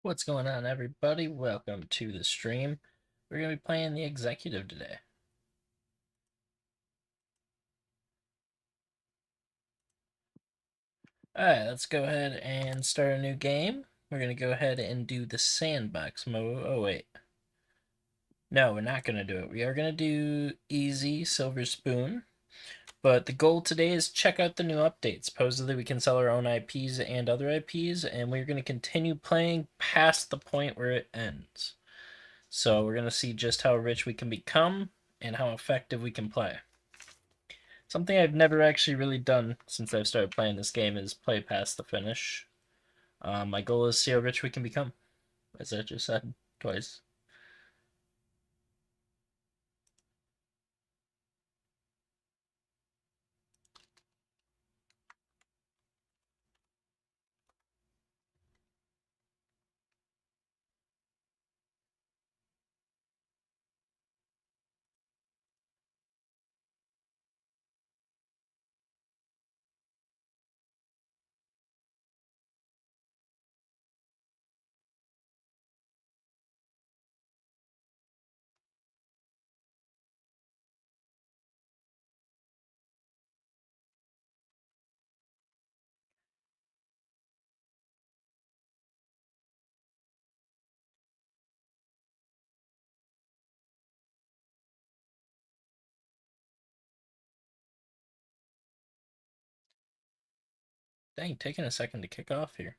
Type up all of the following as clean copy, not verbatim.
What's going on, everybody? Welcome to the stream. We're going to be playing the executive today. Alright, let's go ahead and start a new game. We're going to go ahead and do the sandbox mode. Oh, wait. No, we're not going to do it. We are going to do easy silver spoon. But the goal today is check out the new updates. Supposedly we can sell our own IPs and other IPs, and we're going to continue playing past the point where it ends. So we're going to see just how rich we can become and how effective we can play. Something I've never actually really done since I've started playing this game is play past the finish. My goal is to see how rich we can become, as I just said twice. Dang, taking a second to kick off here.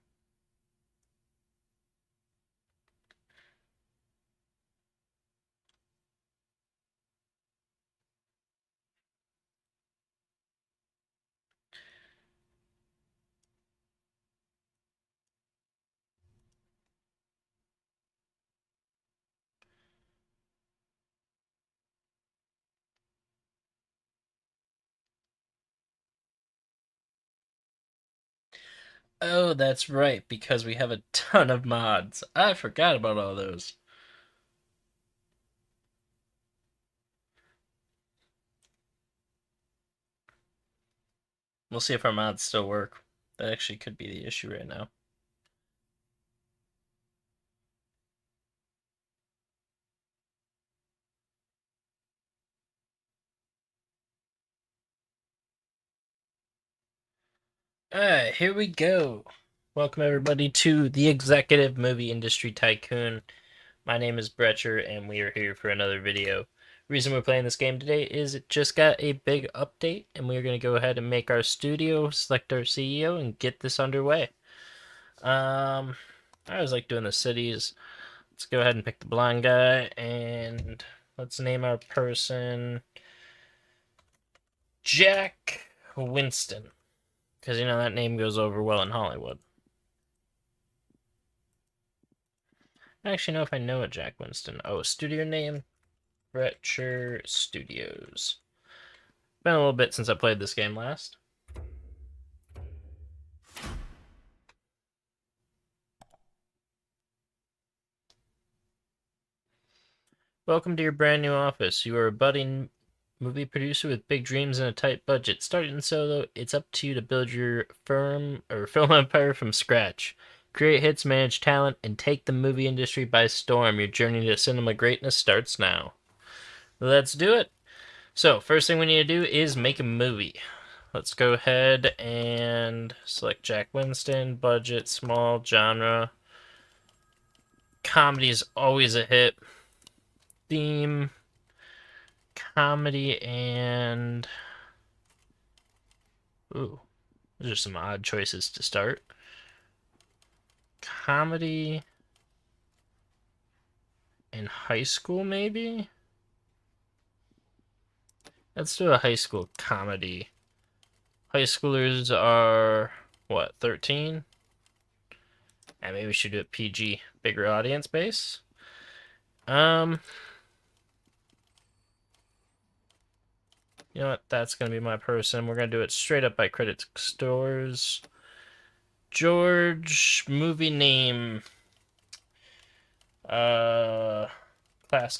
Oh, that's right, because we have a ton of mods. I forgot about all those. We'll see if our mods still work. That actually could be the issue right now. Alright, here we go. Welcome everybody to the Executive Movie Industry Tycoon. My name is Bretcher, and we are here for another video. The reason we're playing this game today is it just got a big update, and we're going to go ahead and make our studio, select our CEO, and get this underway. I always like doing the cities. Let's go ahead and pick the blind guy, and let's name our person Jack Winston, because you know that name goes over well in Hollywood. I actually know if I know a Jack Winston. Oh, studio name? Bretcher Studios. Been a little bit since I played this game last. Welcome to your brand new office. You are a budding movie producer with big dreams and a tight budget. Starting solo, it's up to you to build your firm or film empire from scratch. Create hits, manage talent, and take the movie industry by storm. Your journey to cinema greatness starts now. Let's do it. So, first thing we need to do is make a movie. Let's go ahead and select Jack Winston, budget, small, genre. Comedy is always a hit. Theme, comedy, and... Ooh, those are some odd choices to start. Comedy in high school, maybe? Let's do a high school comedy. High schoolers are, what, 13? And maybe we should do it PG, bigger audience base. You know what? That's going to be my person. We're going to do it straight up by credit stores. George, movie name. Class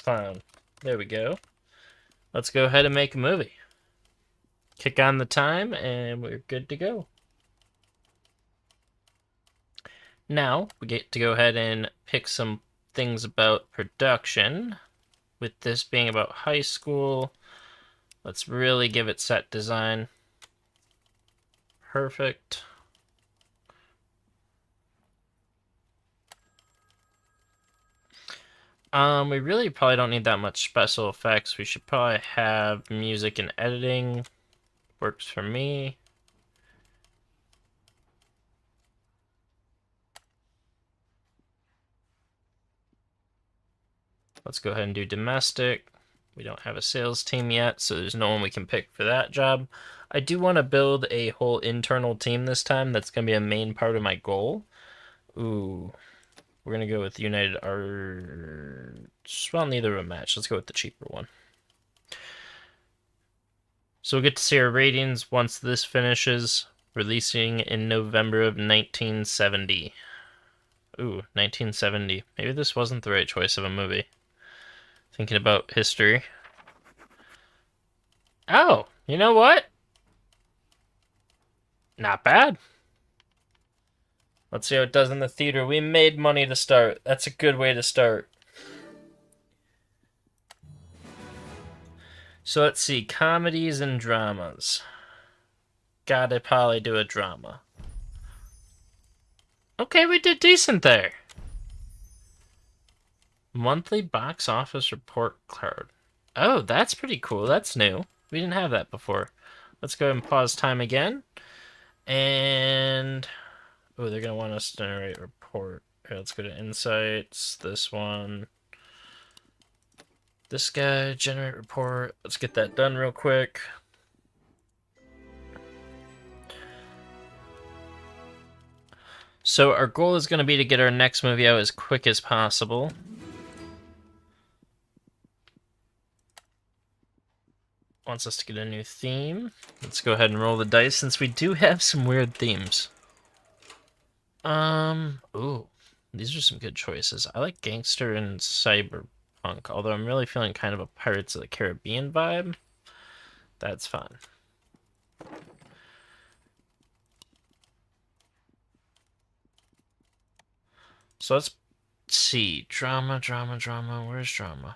Clown. There we go. Let's go ahead and make a movie. Kick on the time, and we're good to go. Now, we get to go ahead and pick some things about production. With this being about high school, let's really give it set design. Perfect. We really probably don't need that much special effects. We should probably have music and editing. Works for me. Let's go ahead and do domestic. We don't have a sales team yet, so there's no one we can pick for that job. I do want to build a whole internal team this time. That's going to be a main part of my goal. Ooh, we're going to go with United Arts. Well, neither of them match. Let's go with the cheaper one. So we'll get to see our ratings once this finishes, releasing in November of 1970. Ooh, 1970. Maybe this wasn't the right choice of a movie. Thinking about history. Oh, you know what? Not bad. Let's see how it does in the theater. We made money to start. That's a good way to start. So let's see. Comedies and dramas. Gotta probably do a drama. Okay, we did decent there. Monthly box office report card. Oh, that's pretty cool. That's new. We didn't have that before. Let's go ahead and pause time again. And... oh, they're going to want us to generate report. Okay, let's go to insights. This one. This guy, generate report. Let's get that done real quick. So our goal is going to be to get our next movie out as quick as possible. Wants us to get a new theme. Let's go ahead and roll the dice since we do have some weird themes. Ooh, these are some good choices. I like gangster and cyberpunk, although I'm really feeling kind of a Pirates of the Caribbean vibe. That's fun. So let's see. Drama. Where's drama?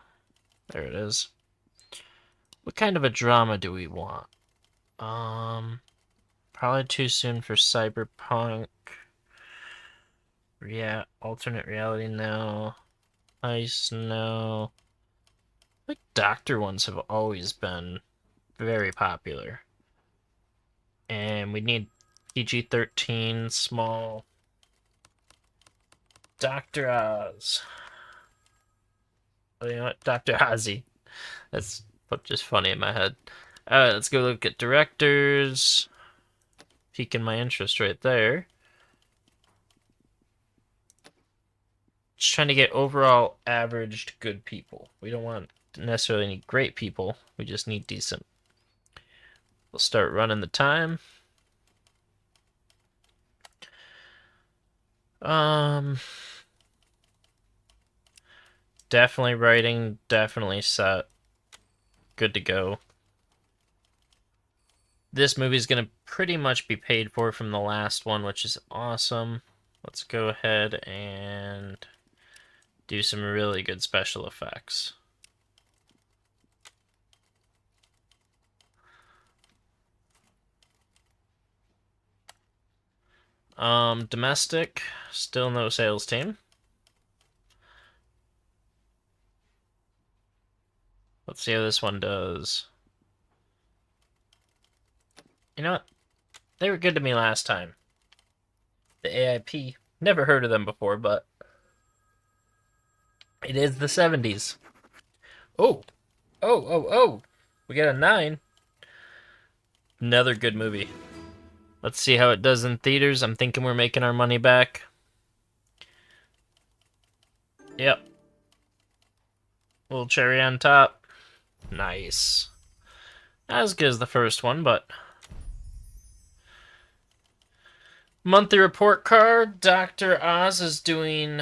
There it is. What kind of a drama do we want? Probably too soon for cyberpunk. Yeah, alternate reality, no. Ice, no. Like doctor ones have always been very popular. And we need PG-13, small. Dr. Oz. Oh, you know what? Dr. Ozzy. That's just funny in my head. Alright, let's go look at directors. Piquing my interest right there. Just trying to get overall averaged good people. We don't want necessarily any great people. We just need decent. We'll start running the time. Definitely writing, definitely set. Good to go. This movie's gonna pretty much be paid for from the last one, which is awesome. Let's go ahead and do some really good special effects. Domestic, still no sales team. Let's see how this one does. You know what? They were good to me last time. The AIP. Never heard of them before, but it is the 70s. Oh. Oh. We got a 9. Another good movie. Let's see how it does in theaters. I'm thinking we're making our money back. Yep. Little cherry on top. Nice. Not as good as the first one, but... monthly report card. Dr. Oz is doing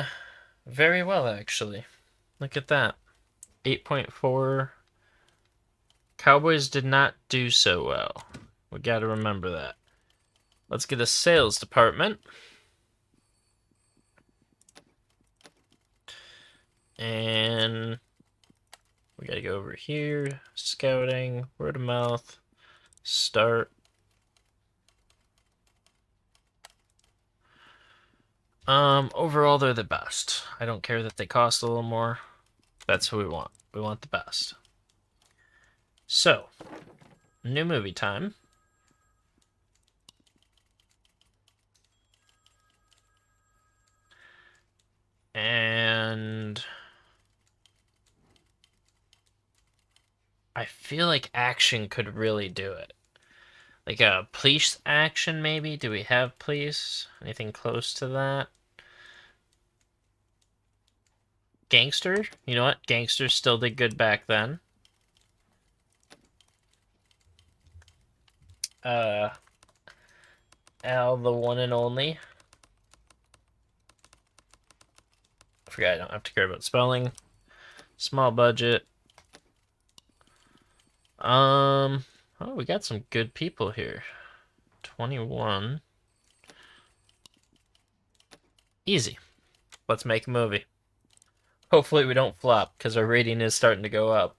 very well, actually. Look at that. 8.4. Cowboys did not do so well. We gotta remember that. Let's get a sales department. And we gotta go over here. Scouting, word of mouth, start. Overall, they're the best. I don't care that they cost a little more. That's who we want. We want the best. So, new movie time. And I feel like action could really do it. Like a police action, maybe? Do we have police? Anything close to that? Gangster? You know what? Gangsters still did good back then. Al, the one and only. I forgot I don't have to care about spelling. Small budget. Oh, we got some good people here. 21. Easy. Let's make a movie. Hopefully we don't flop, because our rating is starting to go up.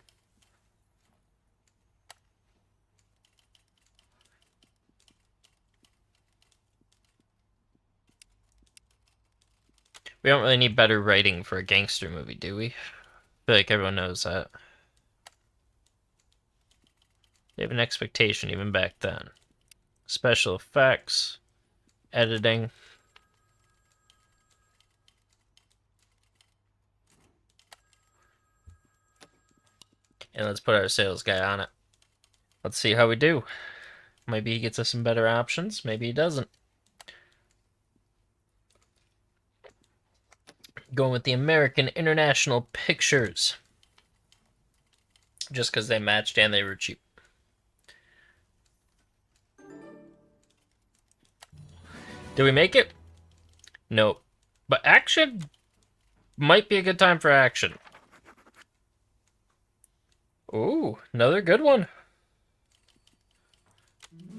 We don't really need better writing for a gangster movie, do we? I feel like everyone knows that. They have an expectation even back then. Special effects, editing. And let's put our sales guy on it. Let's see how we do. Maybe he gets us some better options. Maybe he doesn't. Going with the American International Pictures. Just because they matched and they were cheap. Did we make it? Nope. But action might be a good time for action. Ooh, another good one.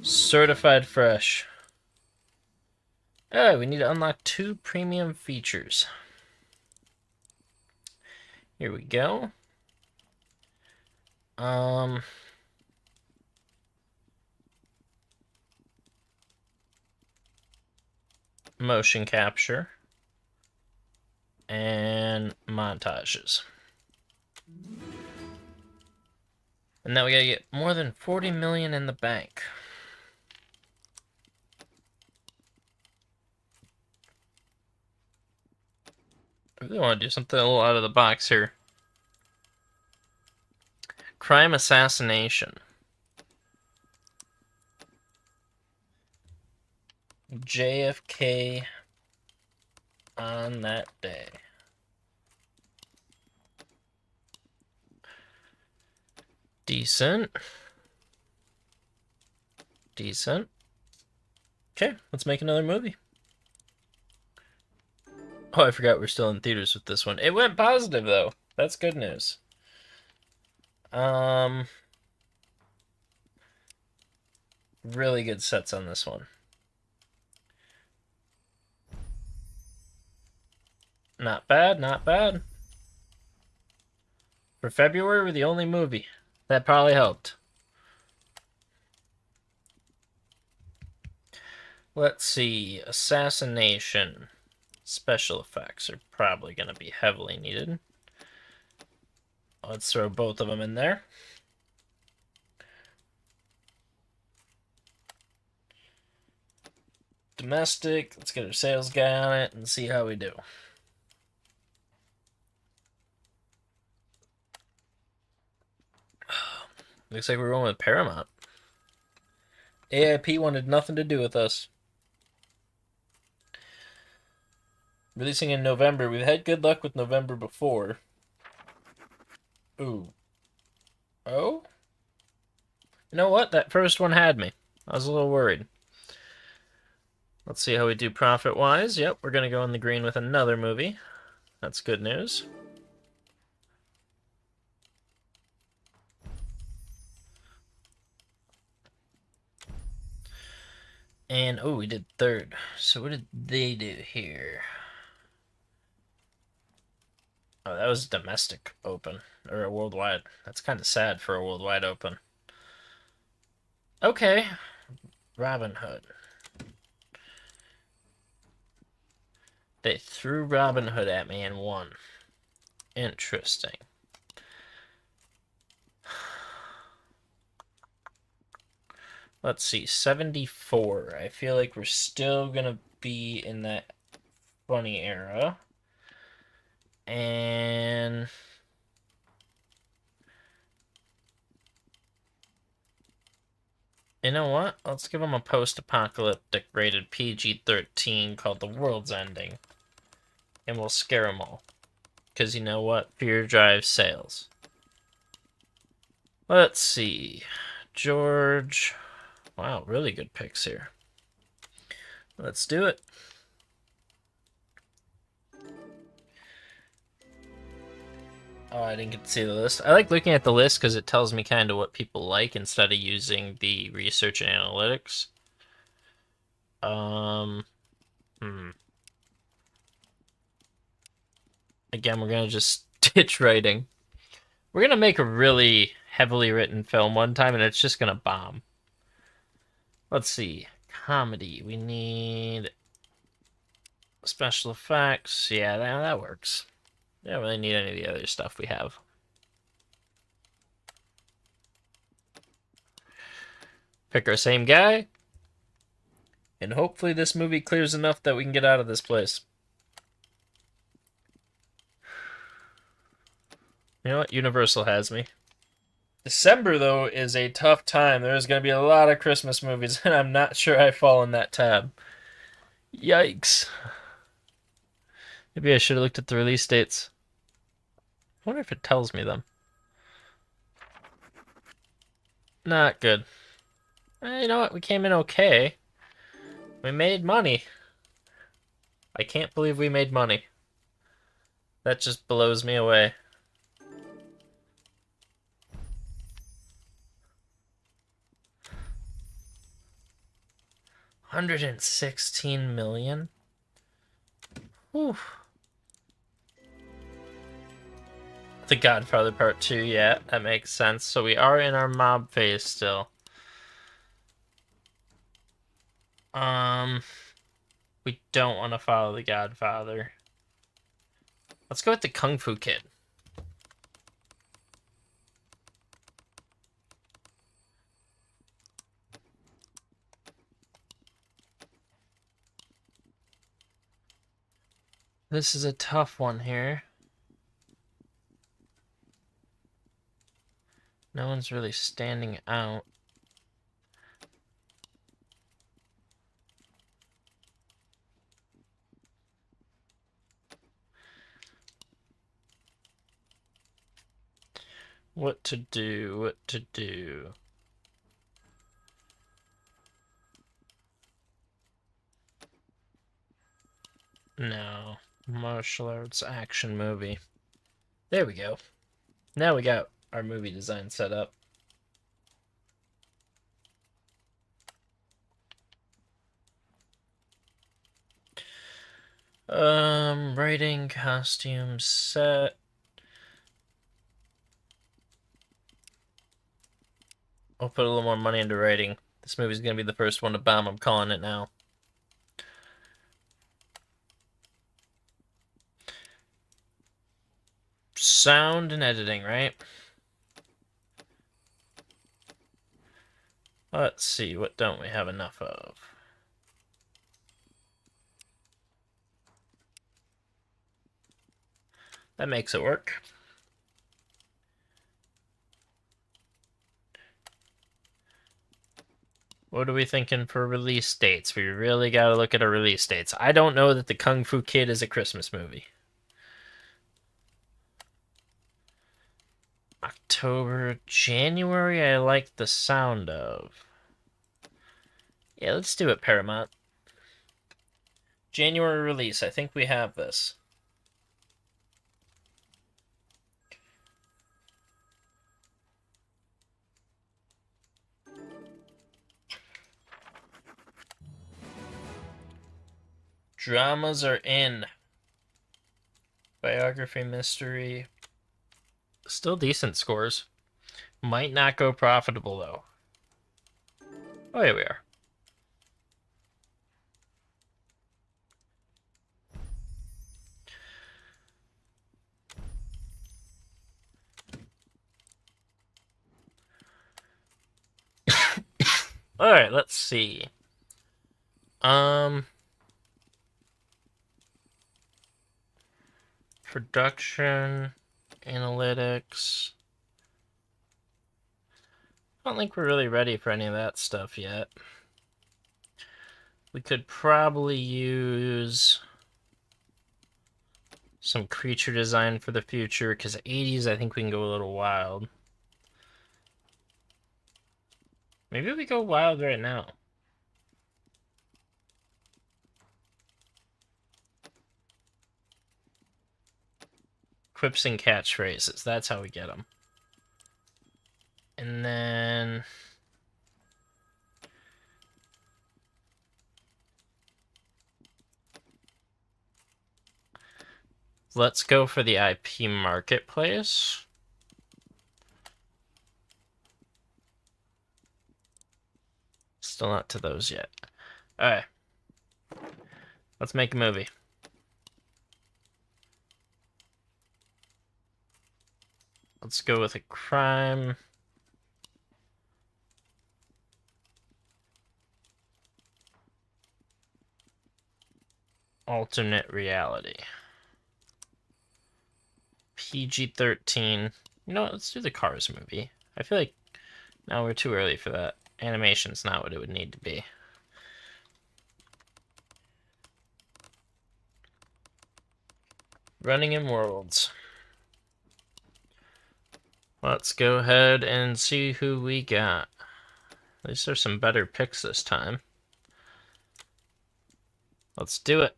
Certified fresh. Oh, we need to unlock 2 premium features. Here we go. Motion capture and montages. And now we gotta get more than 40 million in the bank. I really want to do something a little out of the box here. Crime assassination. JFK on that day. Decent. Decent. Okay, let's make another movie. Oh, I forgot we're still in theaters with this one. It went positive, though. That's good news. Really good sets on this one. Not bad, not bad. For February, we're the only movie. That probably helped. Let's see. Assassination. Special effects are probably going to be heavily needed. Let's throw both of them in there. Domestic. Let's get our sales guy on it and see how we do. Looks like we're going with Paramount. AIP wanted nothing to do with us. Releasing in November. We've had good luck with November before. Ooh. Oh? You know what? That first one had me. I was a little worried. Let's see how we do profit-wise. Yep, we're going to go in the green with another movie. That's good news. And, oh, we did third. So what did they do here? Oh, that that was domestic open, or a worldwide. That's kind of sad for a worldwide open. Okay, Robin Hood. They threw Robin Hood at me and won. Interesting. Let's see, 74. I feel like we're still gonna be in that funny era. And you know what? Let's give them a post-apocalyptic rated PG-13 called The World's Ending. And we'll scare them all. Because you know what? Fear drives sales. Let's see. George. Wow, really good picks here. Let's do it. Oh, I didn't get to see the list. I like looking at the list because it tells me kind of what people like instead of using the research and analytics. Again, we're gonna just ditch writing. We're gonna make a really heavily written film one time, and it's just gonna bomb. Let's see. Comedy. We need special effects. Yeah, that works. We don't really need any of the other stuff we have. Pick our same guy. And hopefully this movie clears enough that we can get out of this place. You know what? Universal has me. December, though, is a tough time. There's going to be a lot of Christmas movies, and I'm not sure I fall in that tab. Yikes. Maybe I should have looked at the release dates. I wonder if it tells me them. Not good. You know what? We came in okay. We made money. I can't believe we made money. That just blows me away. $116 million? Whew. The Godfather Part 2, yeah, that makes sense. So we are in our mob phase still. We don't want to follow the Godfather. Let's go with the Kung Fu Kid. This is a tough one here. No one's really standing out. What to do, what to do. No. Martial arts action movie. There we go. Now we got our movie design set up. Writing, costume, set. I'll put a little more money into writing. This movie's gonna be the first one to bomb, I'm calling it now. Sound and editing, right? Let's see, what don't we have enough of? That makes it work. What are we thinking for release dates? We really gotta look at our release dates. I don't know that the Kung Fu Kid is a Christmas movie. October, January, I like the sound of. Yeah, let's do it, Paramount. January release, I think we have this. Dramas are in. Biography, mystery. Still decent scores. Might not go profitable, though. Oh, here we are. Alright, let's see. Production, analytics. I don't think we're really ready for any of that stuff yet. We could probably use some creature design for the future, because 80s I think we can go a little wild. Maybe we go wild right now. Quips and catchphrases, that's how we get them. And then... let's go for the IP marketplace. Still not to those yet. Alright. Let's make a movie. Let's go with a crime. Alternate reality. PG-13. You know what? Let's do the Cars movie. I feel like now we're too early for that. Animation's not what it would need to be. Running in Worlds. Let's go ahead and see who we got. At least there's some better picks this time. Let's do it.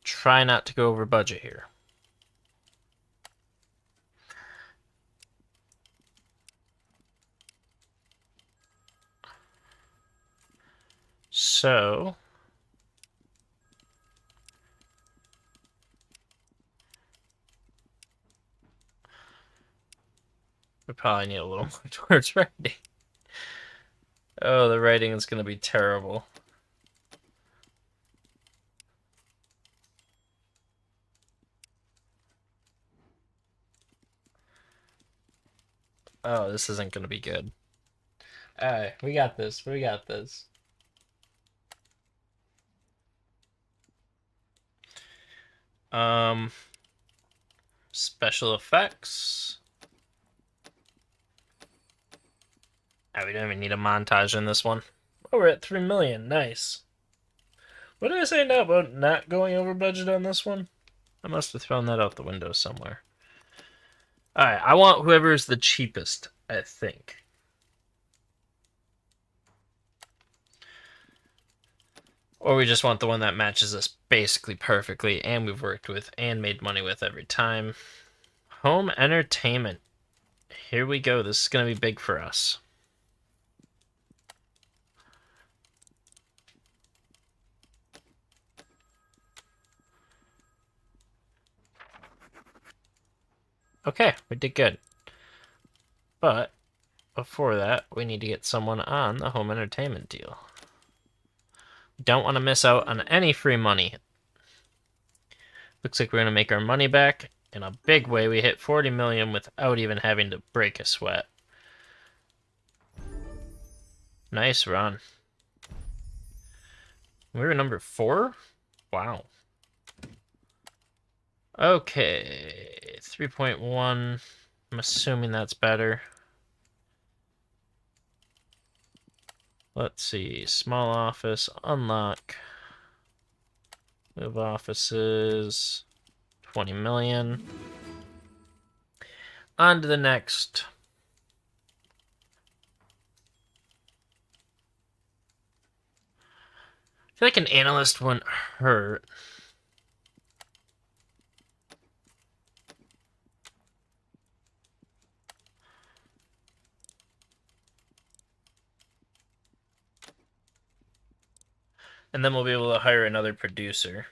Try not to go over budget here. So... we probably need a little more towards writing. Oh, the writing is going to be terrible. Oh, this isn't going to be good. Alright, we got this. We got this. Special effects. Oh, we don't even need a montage in this one. Oh, we're at 3 million. Nice. What did I say now about not going over budget on this one? I must have thrown that out the window somewhere. Alright, I want whoever's the cheapest, I think. Or we just want the one that matches us basically perfectly and we've worked with and made money with every time. Home entertainment. Here we go. This is going to be big for us. Okay, we did good. But before that, we need to get someone on the home entertainment deal. Don't want to miss out on any free money. Looks like we're going to make our money back in a big way. We hit 40 million without even having to break a sweat. Nice run. We were number 4? Wow. Okay, 3.1. I'm assuming that's better. Let's see, small office, unlock. Move offices, 20 million. On to the next. I feel like an analyst wouldn't hurt. And then we'll be able to hire another producer.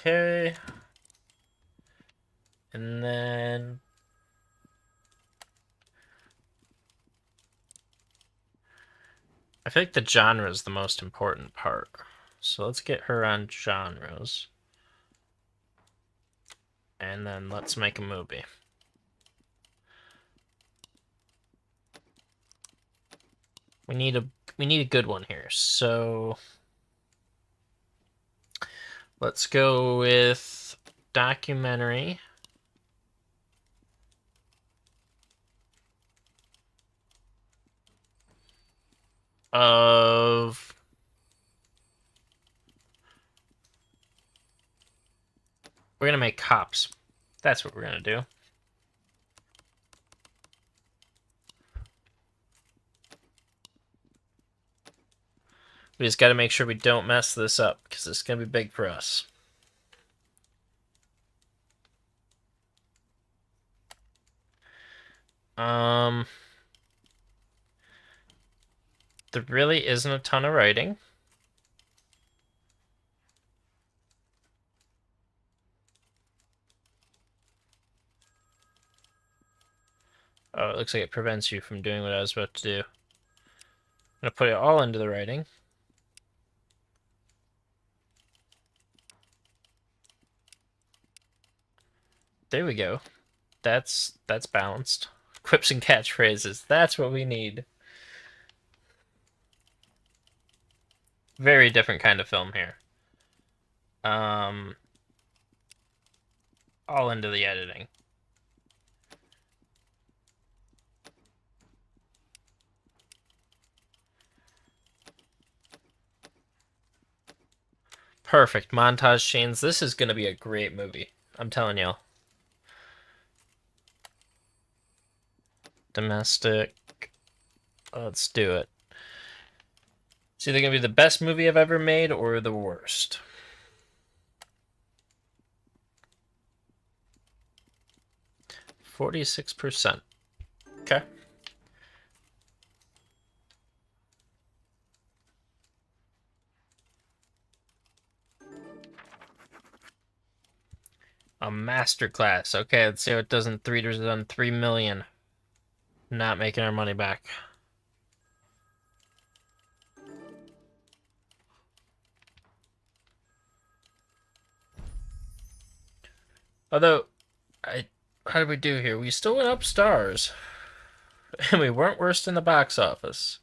Okay. And then I feel like the genre is the most important part. So let's get her on genres. And then let's make a movie. We need a good one here. So let's go with documentary of we're gonna make cops. That's what we're gonna do. We just gotta make sure we don't mess this up, because it's gonna be big for us. There really isn't a ton of writing. Oh, it looks like it prevents you from doing what I was about to do. I'm gonna put it all into the writing. There we go. That's balanced. Quips and catchphrases. That's what we need. Very different kind of film here. All into the editing. Perfect. Montage scenes. This is gonna be a great movie. I'm telling y'all. Domestic. Let's do it. It's either gonna be the best movie I've ever made or the worst. 46%. Okay. A masterclass. Okay, let's see how it does in theaters. It's on 3 million. Not making our money back. Although, how did we do here? We still went up stars. And we weren't worst in the box office.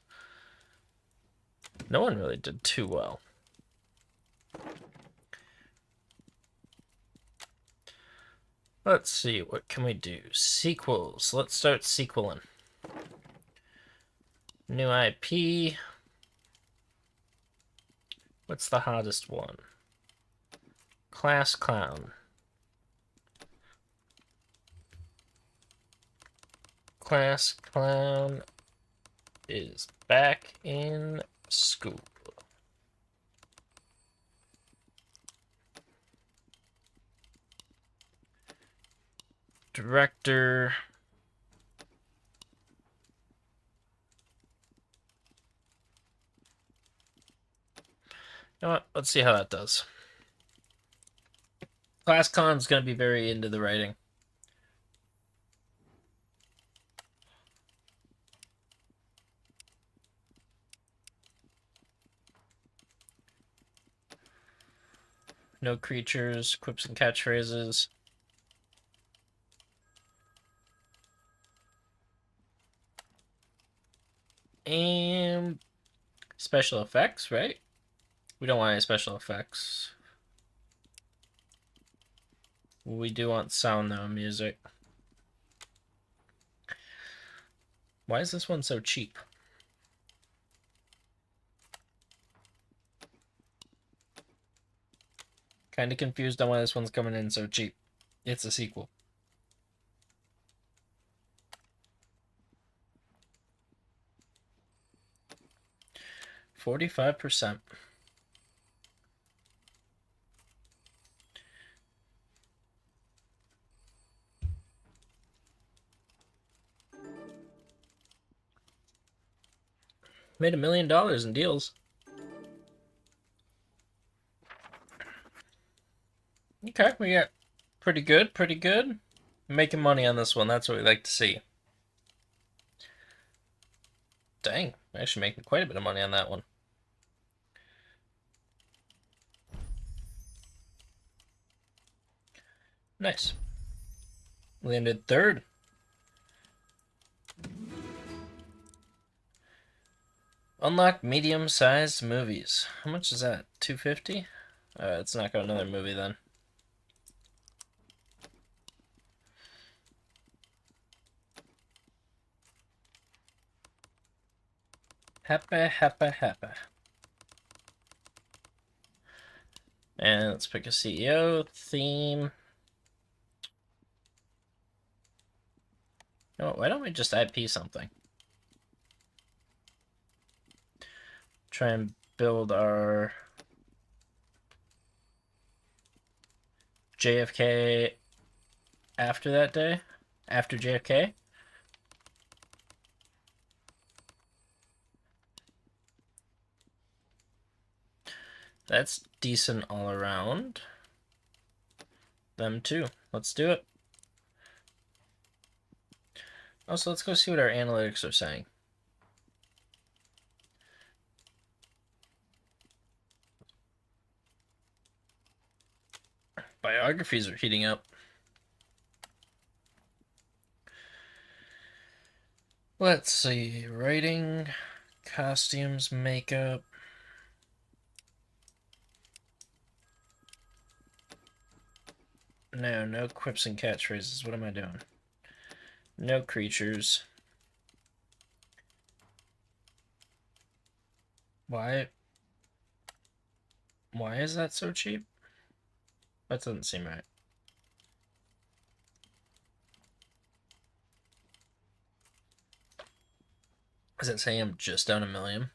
No one really did too well. Let's see, what can we do? Sequels. Let's start sequeling. New IP. What's the hottest one? Class Clown. Class Clown is back in school. Director. You know what? Let's see how that does. Class Clown's going to be very into the writing. No creatures, quips and catchphrases. And special effects, right? We don't want any special effects. We do want sound though, music. Why is this one so cheap? Kind of confused on why this one's coming in so cheap. It's a sequel. %45. Made $1 million in deals. Okay, we got pretty good, pretty good. Making money on this one, that's what we like to see. Dang, we're actually making quite a bit of money on that one. Nice. Landed third. Unlock medium-sized movies. How much is that? 250? Let's knock out another movie then. Happa. And let's pick a CEO, theme. No, why don't we just IP something? Try and build our JFK after that day? After JFK? That's decent all around. Them too. Let's do it. Also, let's go see what our analytics are saying. Biographies are heating up. Let's see. Writing, costumes, makeup. No quips and catchphrases. What am I doing? No creatures. Why? Why is that so cheap? That doesn't seem right. Does it say I'm just down $1 million?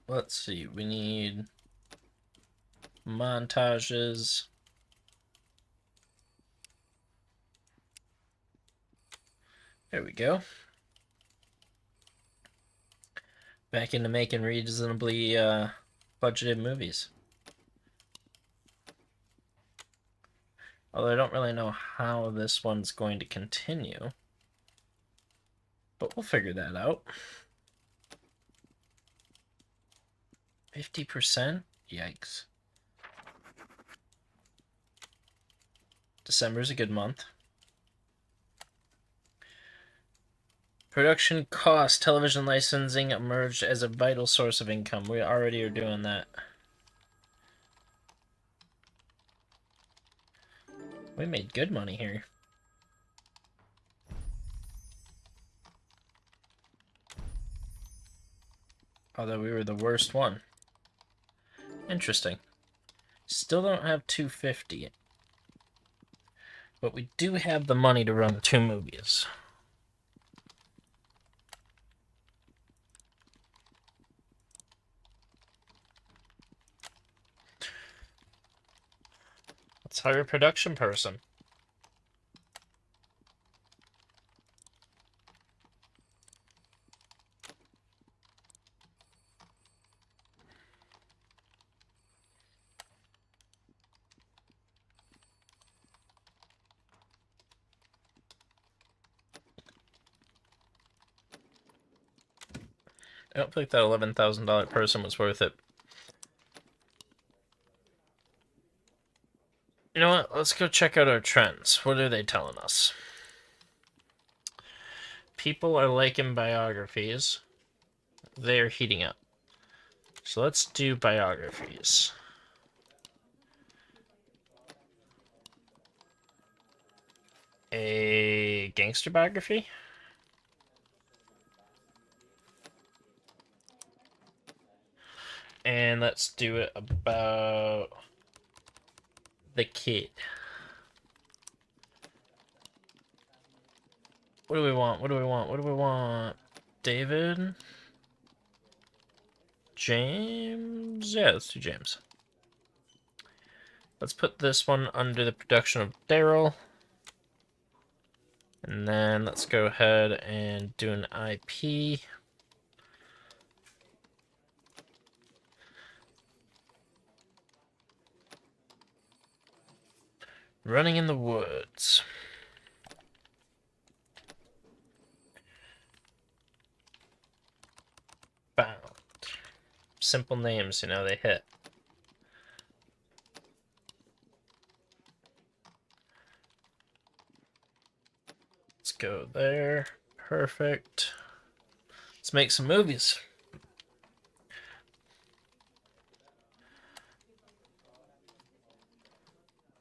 Let's see. We need montages. There we go. Back into making reasonably budgeted movies. Although I don't really know how this one's going to continue. But we'll figure that out. 50%? Yikes. December's a good month. Production cost, television licensing emerged as a vital source of income. We already are doing that. We made good money here. Although we were the worst one. Interesting. Still don't have 250. But we do have the money to run 2 movies. Let's hire a production person. I don't think that $11,000 person was worth it. You know what? Let's go check out our trends. What are they telling us? People are liking biographies. They're heating up. So let's do biographies. A gangster biography? And let's do it about the kid. What do we want? What do we want? What do we want? David? James? Yeah, let's do James. Let's put this one under the production of Daryl. And then let's go ahead and do an IP. Running in the Woods. Bound. Simple names, you know, they hit. Let's go there. Perfect. Let's make some movies.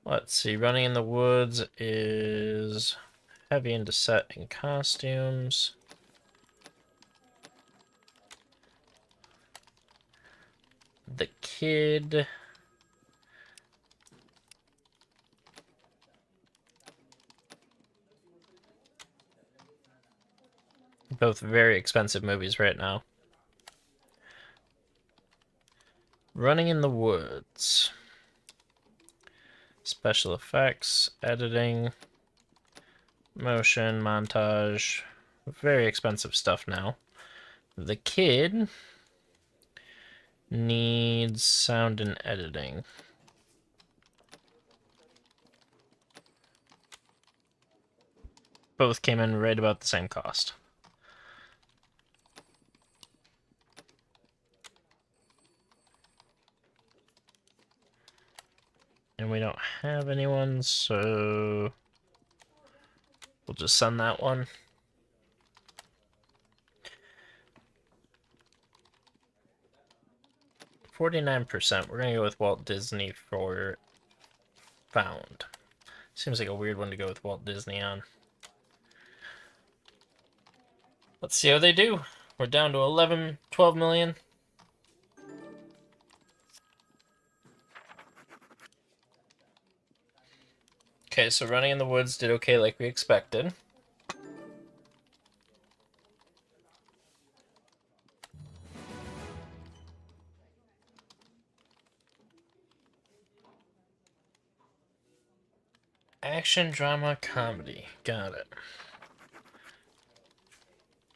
Let's see. Running in the Woods is heavy into set and costumes. The Kid. Both very expensive movies right now. Running in the Woods. Special effects, editing, motion, montage. Very expensive stuff now. The Kid needs sound and editing. Both came in right about the same cost. And we don't have anyone, so we'll just send that one. 49%. We're gonna go with Walt Disney for Found. Seems like a weird one to go with Walt Disney on. Let's see how they do. We're down to 11, 12 million. Okay, so Running in the Woods did okay like we expected. Action, drama, comedy. Got it.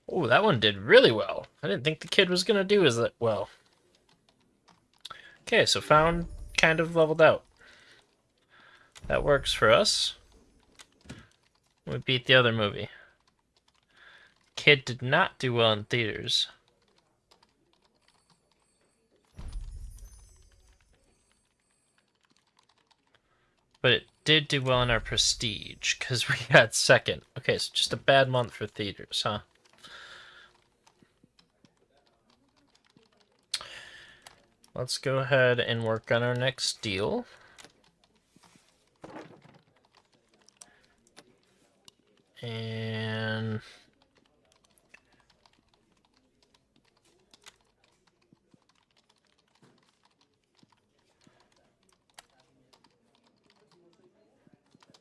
Oh, that one did really well. I didn't think The Kid was going to do as well. Okay, so Found kind of leveled out. That works for us. We beat the other movie. Kid did not do well in theaters. But it did do well in our prestige, because we got second. Okay, so just a bad month for theaters, huh? Let's go ahead and work on our next deal. And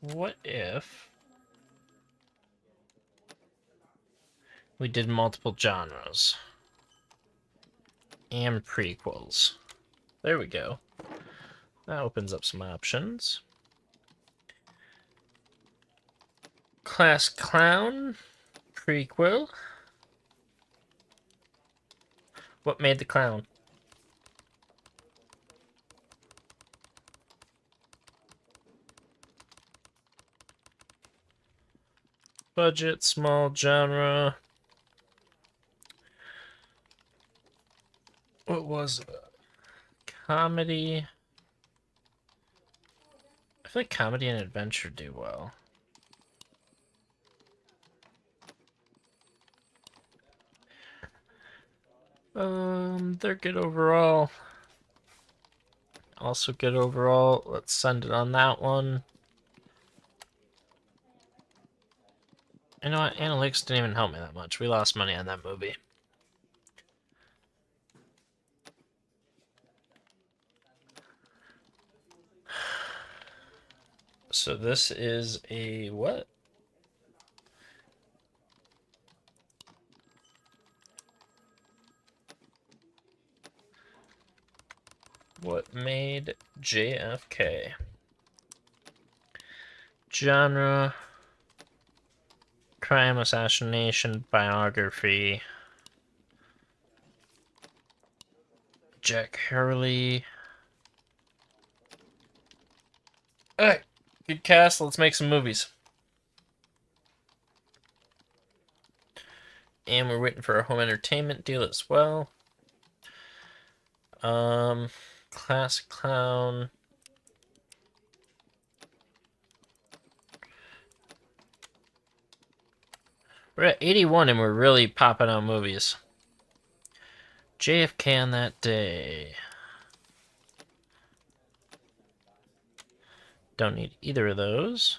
what if we did multiple genres and prequels? There we go. That opens up some options. Class Clown prequel. What made the clown? Budget, small genre. What was it? Comedy. I feel like comedy and adventure do well. They're good overall. Also good overall. Let's send it on that one. You know what? Analytics didn't even help me that much. We lost money on that movie. So this is a what? What made JFK? Genre, crime, assassination, biography. Jack Hurley. Alright, Good cast. Let's make some movies. And we're waiting for a home entertainment deal as well. Classic Clown. We're at 81 and we're really popping out movies. JFK on that day. Don't need either of those.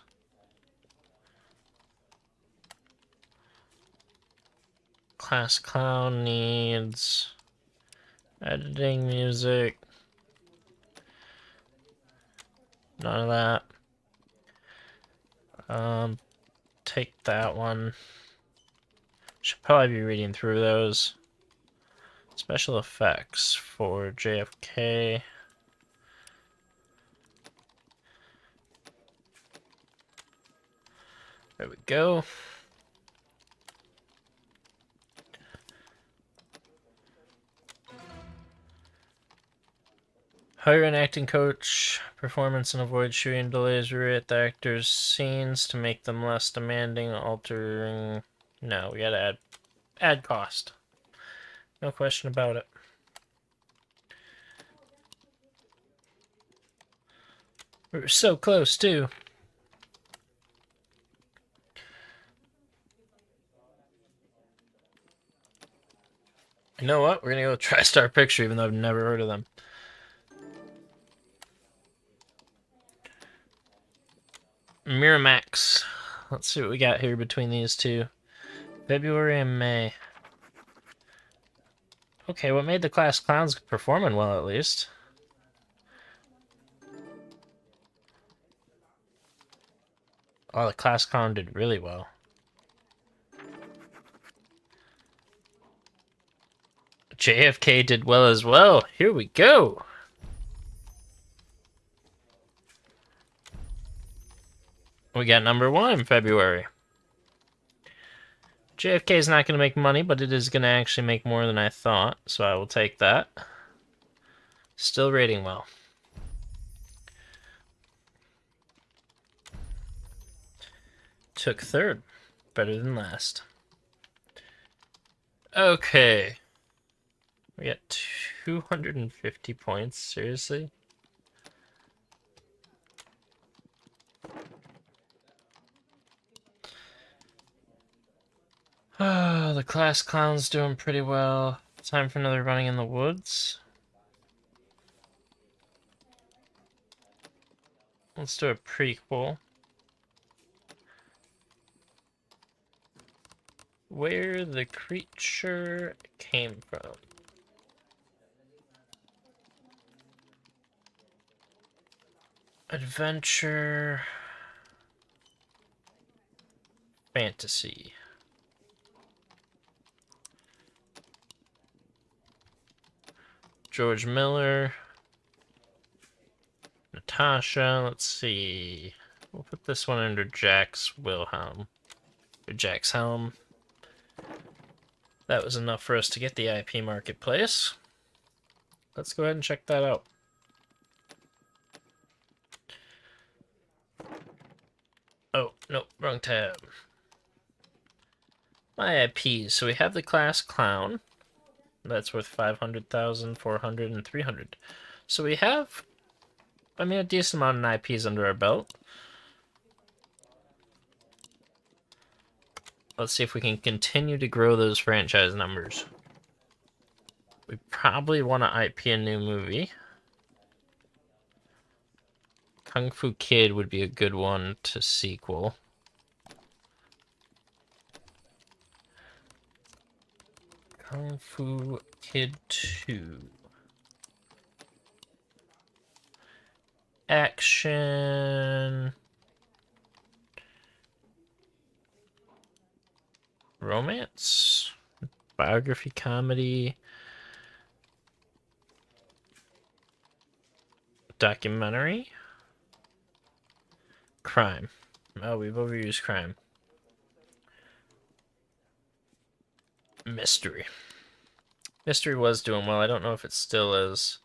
Class Clown needs editing music. None of that. Take that one. Should probably be reading through those. Special effects for JFK. There we go. Hire an acting coach, performance and avoid shooting delays, rewrite the actors' scenes to make them less demanding, altering... No, we gotta add cost. No question about it. We were so close, too. You know what? We're gonna go try Star Picture, even though I've never heard of them. Miramax. Let's see what we got here between these two. February and May. Okay, what made the Class Clowns performing well, at least? Oh, the Class Clown did really well. JFK did well as well. Here we go. We got number 1 in February. JFK is not going to make money, but it is going to actually make more than I thought, so I will take that. Still rating well. Took 3rd. Better than last. Okay. We got 250 points. Seriously? Oh, the Class Clown's doing pretty well. Time for another Running in the Woods. Let's do a prequel. Where the creature came from. Adventure. Fantasy. George Miller. Natasha. Let's see. We'll put this one under Jack's Wilhelm. Or Jack's Helm. That was enough for us to get the IP marketplace. Let's go ahead and check that out. Oh, nope, wrong tab. My IPs. So we have the Class Clown. That's worth 500,000, 400, and 300. So we have, a decent amount of IPs under our belt. Let's see if we can continue to grow those franchise numbers. We probably want to IP a new movie. Kung Fu Kid would be a good one to sequel. Kung Fu Kid 2. Action. Romance. Biography, comedy. Documentary. Crime. Oh, we've overused crime. Mystery. Mystery was doing well. I don't know if it still is.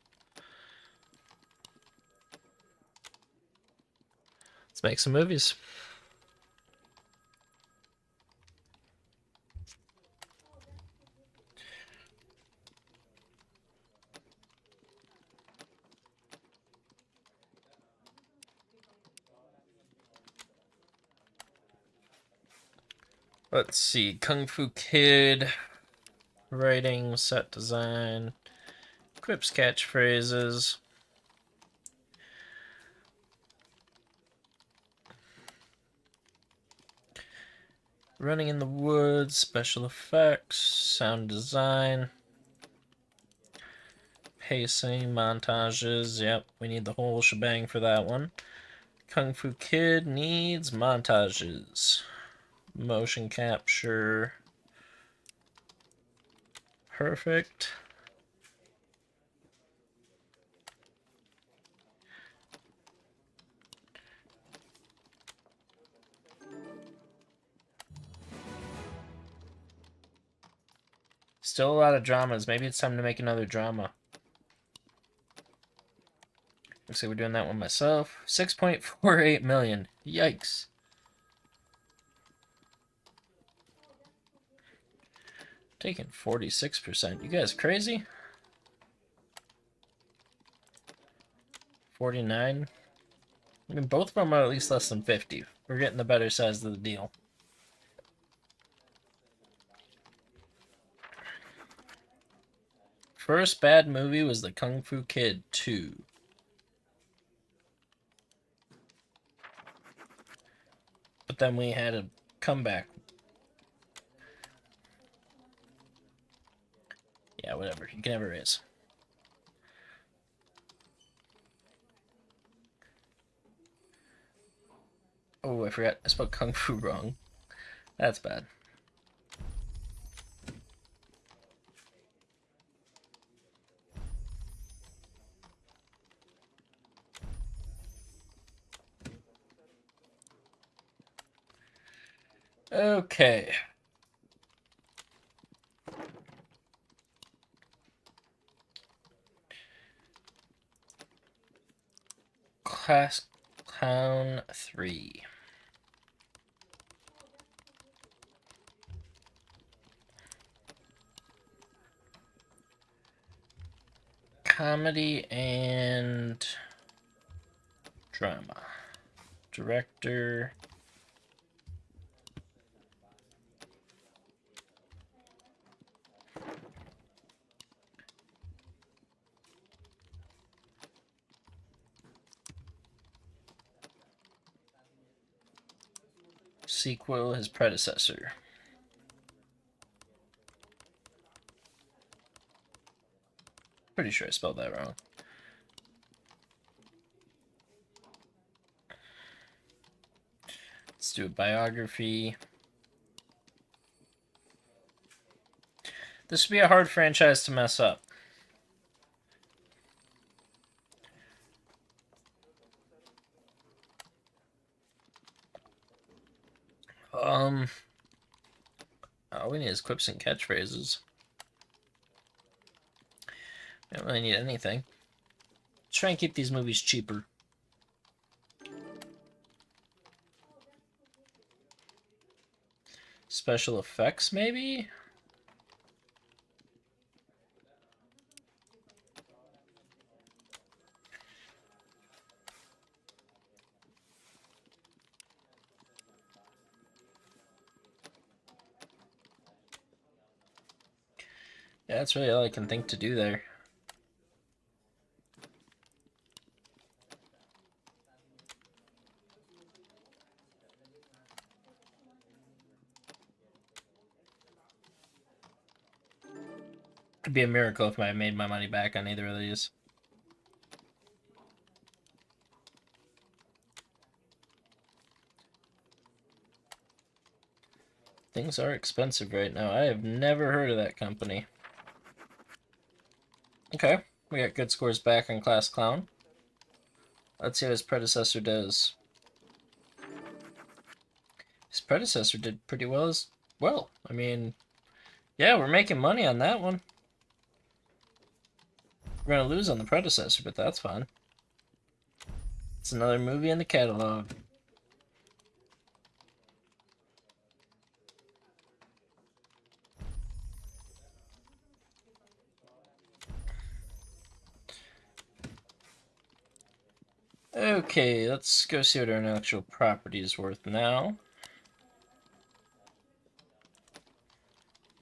Let's make some movies. Let's see. Kung Fu Kid. Writing, set design. Quips, catchphrases. Running in the woods, special effects, sound design, pacing, montages. Yep, we need the whole shebang for that one. Kung Fu Kid needs montages. Motion capture. Perfect. Still a lot of dramas. Maybe it's time to make another drama. Looks like we're doing that one myself. 6.48 million. Yikes. Taking 46%. You guys crazy? 49. I mean, both of them are at least less than 50. We're getting the better size of the deal. First bad movie was the Kung Fu Kid 2. But then we had a comeback. Yeah, whatever. You can never raise. Oh, I forgot. I spelled Kung Fu wrong. That's bad. Okay. Class Clown 3. Comedy and drama. Director. Sequel, his predecessor. Pretty sure I spelled that wrong. Let's do a biography. This would be a hard franchise to mess up. All we need is quips and catchphrases. We don't really need anything. Let's try and keep these movies cheaper. Special effects, maybe? Yeah, that's really all I can think to do there. It'd be a miracle if I made my money back on either of these. Things are expensive right now. I have never heard of that company. Okay, we got good scores back on Class Clown. Let's see how his predecessor does. His predecessor did pretty well as well. I mean, yeah, we're making money on that one. We're gonna lose on the predecessor, but that's fine. It's another movie in the catalog. Okay, let's go see what our intellectual property is worth now.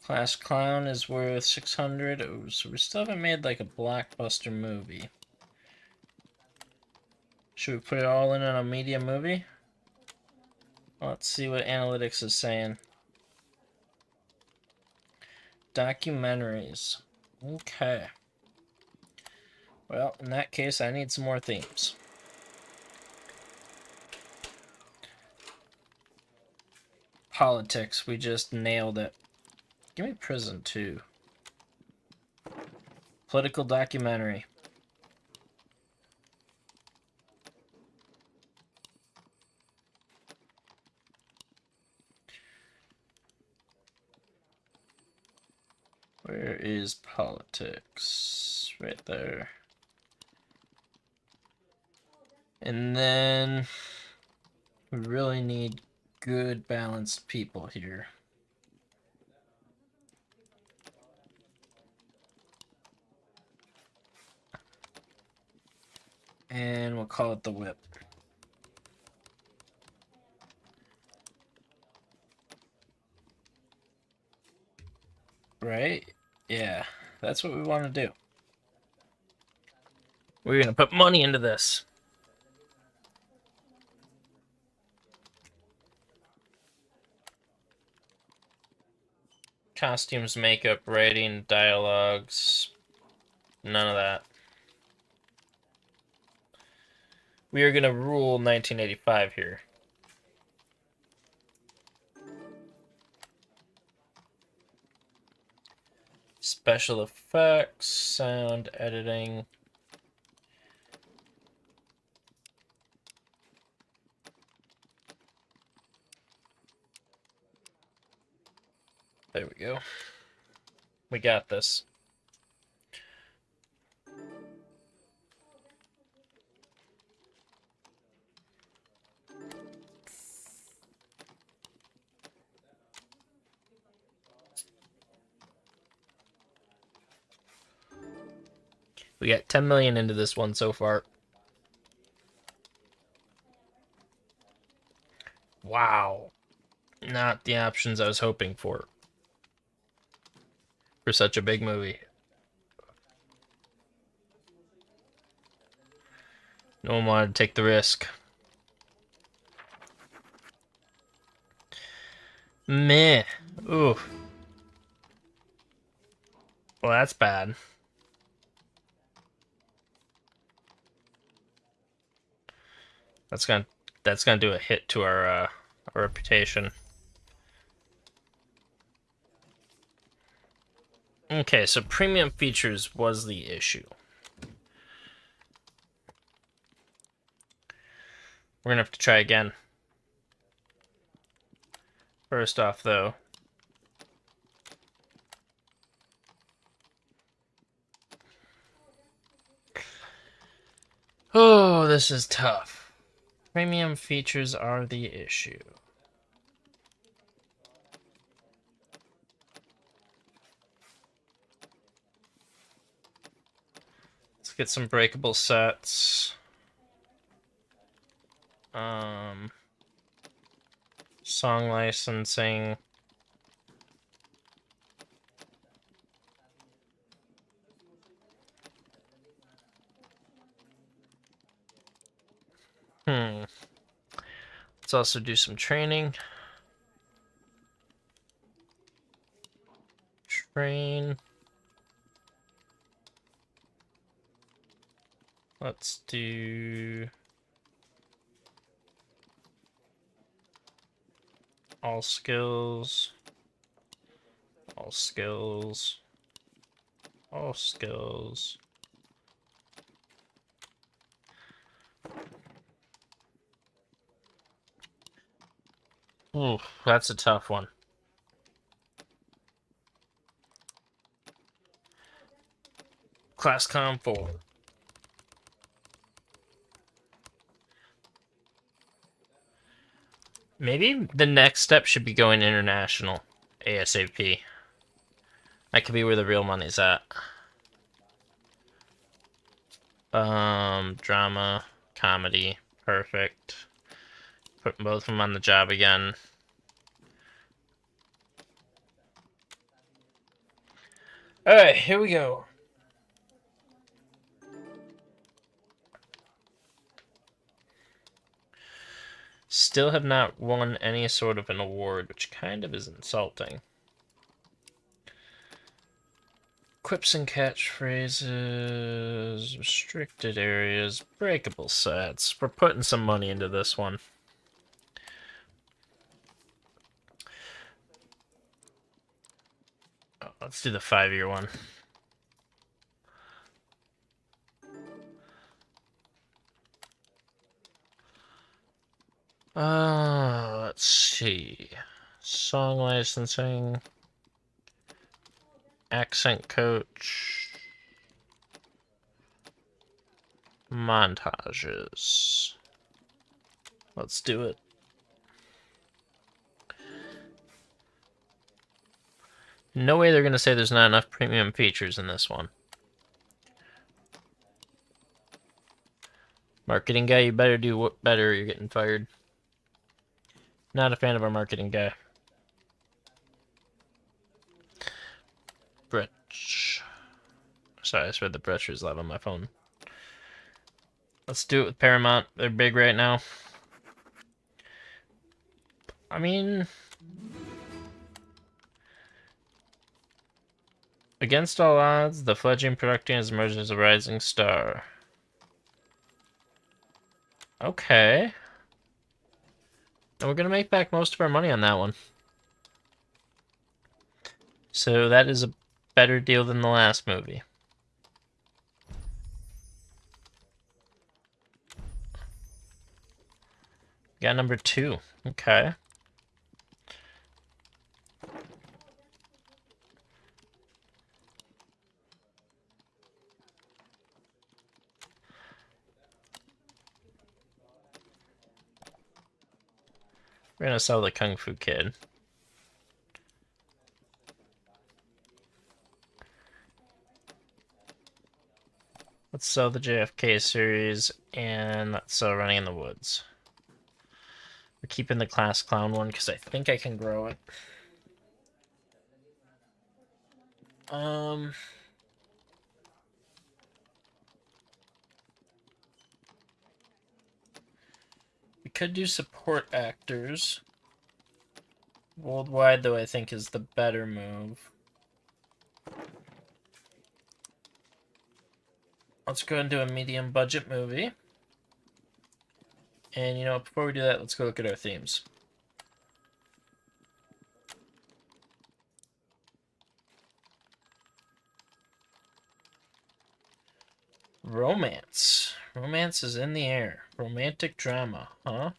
Class Clown is worth 600. Oh, so we still haven't made like a blockbuster movie. Should we put it all in on a media movie? Let's see what analytics is saying. Documentaries. Okay. Well, in that case, I need some more themes. Politics, we just nailed it. Give me prison, too. Political documentary. Where is politics? Right there. And then we really need good balanced people here. And we'll call it the whip. Right? Yeah, that's what we want to do. We're going to put money into this. Costumes, makeup, writing, dialogues. None of that. We are going to rule 1985 here. Special effects, sound editing. There we go. We got this. We got 10 million into this one so far. Wow. Not the options I was hoping for such a big movie. No one wanted to take the risk. Meh. Ooh. Well, that's bad. That's gonna do a hit to our reputation. Okay, so premium features was the issue. We're gonna have to try again. First off, though. Oh, this is tough. Premium features are the issue. Let's get some breakable sets. Song licensing. Let's also do some training. Train. Let's do all skills. All skills. All skills. Ooh, that's a tough one. ClassCom 4. Maybe the next step should be going international ASAP. That could be where the real money's at. Drama. comedy. Perfect. Putting both of them on the job again. Alright, here we go. Still have not won any sort of an award, which kind of is insulting. Quips and catchphrases, restricted areas, breakable sets. We're putting some money into this one. Oh, let's do the 5-year one. Let's see. Song licensing. Accent coach. Montages. Let's do it. No way they're going to say there's not enough premium features in this one. Marketing guy, you better do better or you're getting fired. Not a fan of our marketing guy. Bretch. Sorry, I swear the Bretch is live on my phone. Let's do it with Paramount. They're big right now. I mean, against all odds, the fledgling production has emerged as a rising star. Okay. And we're going to make back most of our money on that one. So that is a better deal than the last movie. Got number 2. Okay. We're gonna sell the Kung Fu Kid. Let's sell the JFK series, and let's sell Running in the Woods. We're keeping the Class Clown one because I think I can grow it. We could do support actors. Worldwide, though, I think is the better move. Let's go and do a medium budget movie. And, you know, before we do that, let's go look at our themes. Romance. Romance is in the air. Romantic drama, huh?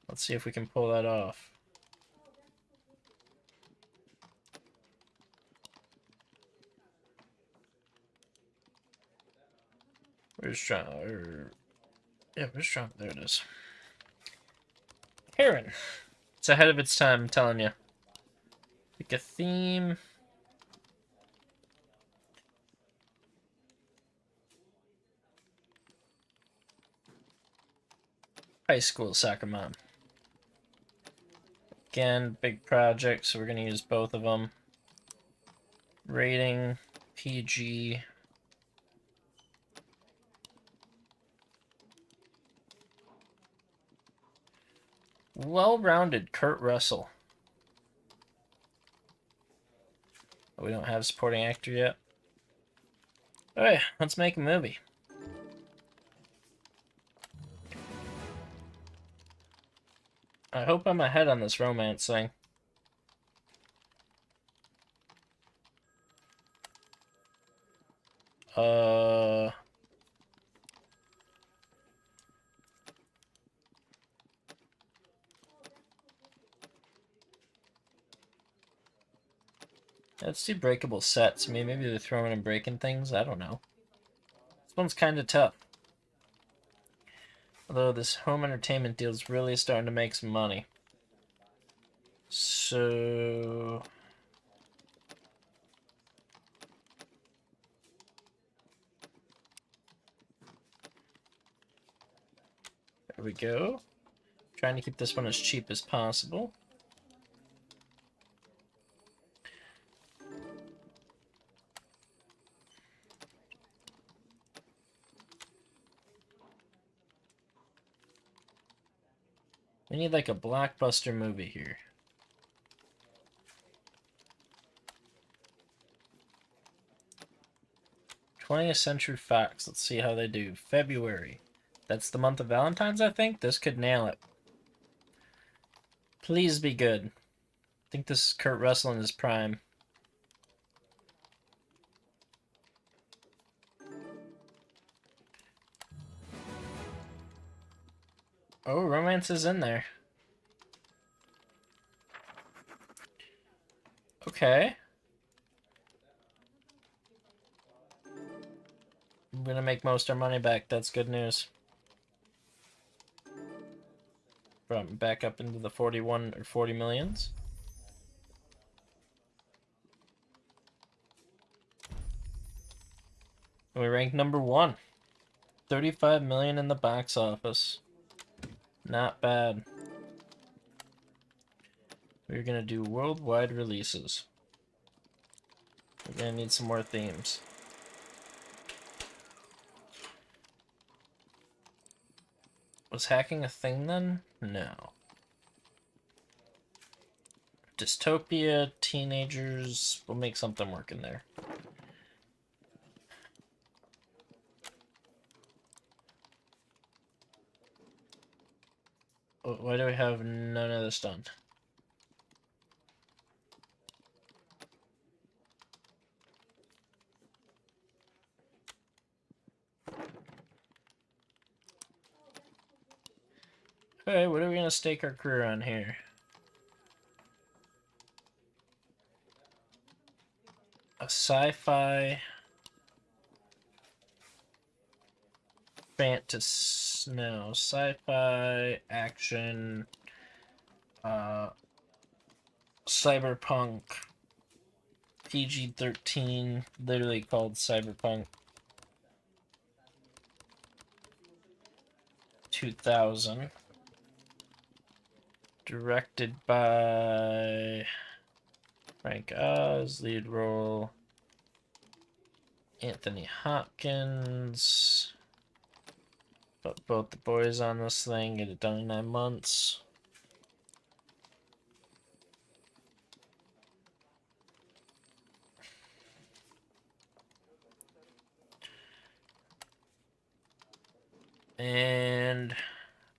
Let's see if we can pull that off. Where's drama? Yeah, where's drama? There it is. Heron. It's ahead of its time, I'm telling you. Pick a theme. High school soccer mom. Again, big project, so we're going to use both of them. Rating, PG. Well-rounded Kurt Russell. We don't have supporting actor yet. Alright, let's make a movie. I hope I'm ahead on this romance thing. Let's do breakable sets. I mean, maybe they're throwing and breaking things. I don't know. This one's kind of tough. Although this home entertainment deal is really starting to make some money. So... There we go. Trying to keep this one as cheap as possible. We need like a blockbuster movie here. 20th Century Fox. Let's see how they do. February. That's the month of Valentine's, I think. This could nail it. Please be good. I think this is Kurt Russell in his prime. Oh, romance is in there. Okay. I'm gonna make most of our money back. That's good news. From back up into the 41 or 40 millions. And we rank number 1. 35 million in the box office. Not bad. We're gonna do worldwide releases. We're gonna need some more themes. Was hacking a thing then? No. Dystopia, teenagers. We'll make something work in there. Why do we have none of this done? Okay, what are we gonna stake our career on here? A sci-fi fantasy, no, sci-fi action, cyberpunk, PG-13, literally called Cyberpunk 2000, directed by Frank Oz, lead role Anthony Hopkins. But both the boys on this thing, get it done in 9 months. And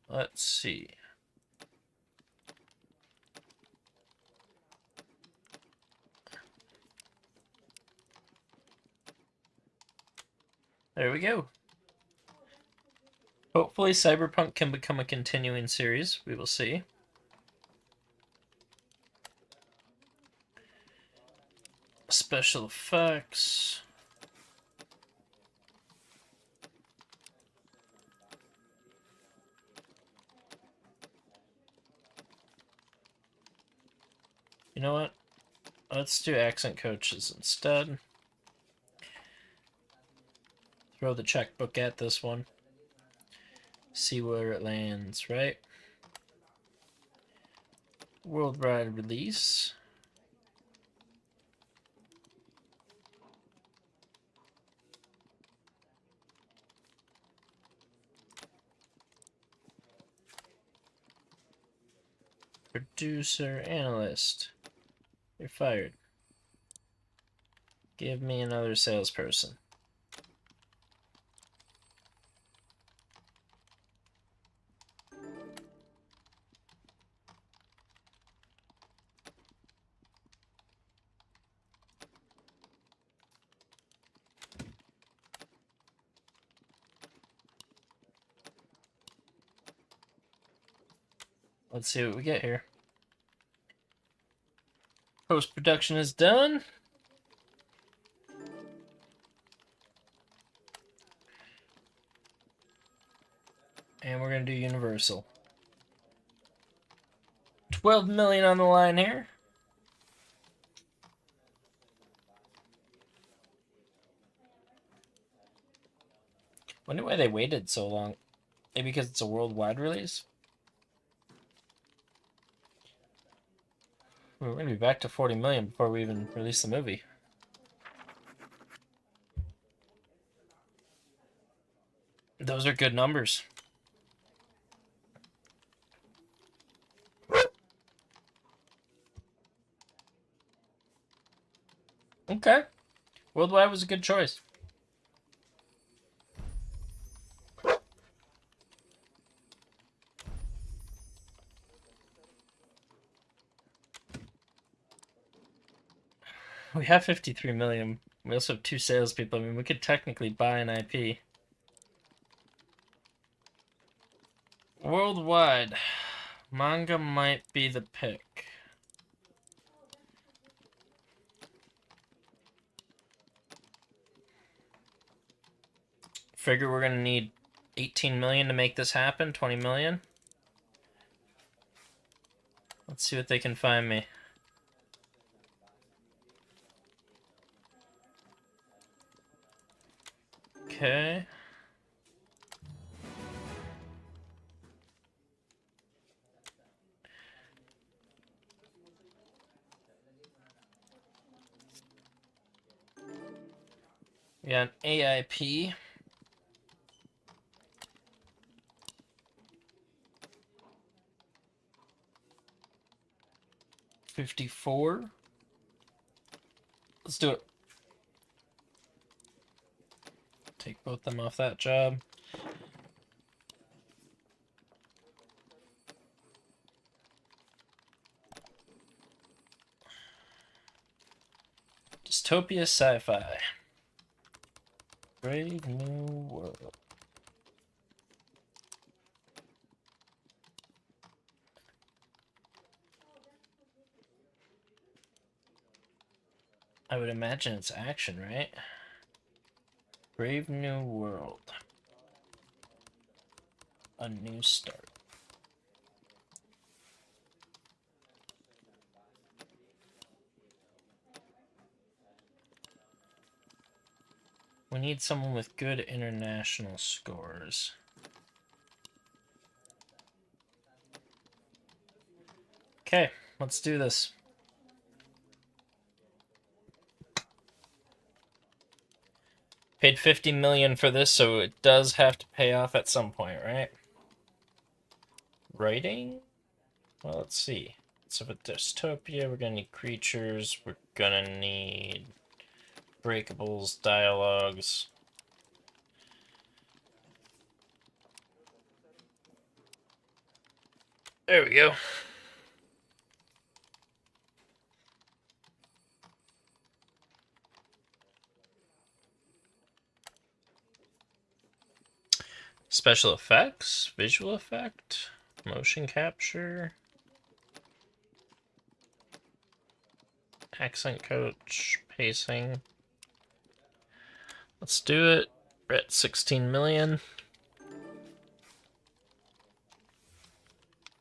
let's see. There we go. Hopefully Cyberpunk can become a continuing series. We will see. Special effects. You know what? Let's do accent coaches instead. Throw the checkbook at this one. See where it lands, right? Worldwide release. Producer, analyst. You're fired. Give me another salesperson. Let's see what we get here. Post-production is done. And we're going to do Universal. 12 million on the line here. Wonder why they waited so long. Maybe because it's a worldwide release? We're going to be back to 40 million before we even release the movie. Those are good numbers. Okay. Worldwide was a good choice. We have 53 million. We also have 2 salespeople. I mean, we could technically buy an IP. Worldwide, manga might be the pick. Figure we're gonna need 18 million to make this happen. 20 million. Let's see what they can find me. Okay. We got an AIP. 54. Let's do it. Take both them off that job. Dystopia sci-fi. Brave New World. I would imagine it's action, right? Brave New World. A new start. We need someone with good international scores. Okay, let's do this. Paid 50 million for this, so it does have to pay off at some point, right? Writing? Well, let's see. So with dystopia, we're gonna need creatures, we're gonna need breakables, dialogues. There we go. Special effects, visual effect, motion capture, accent coach, pacing. Let's do it. We're at 16 million.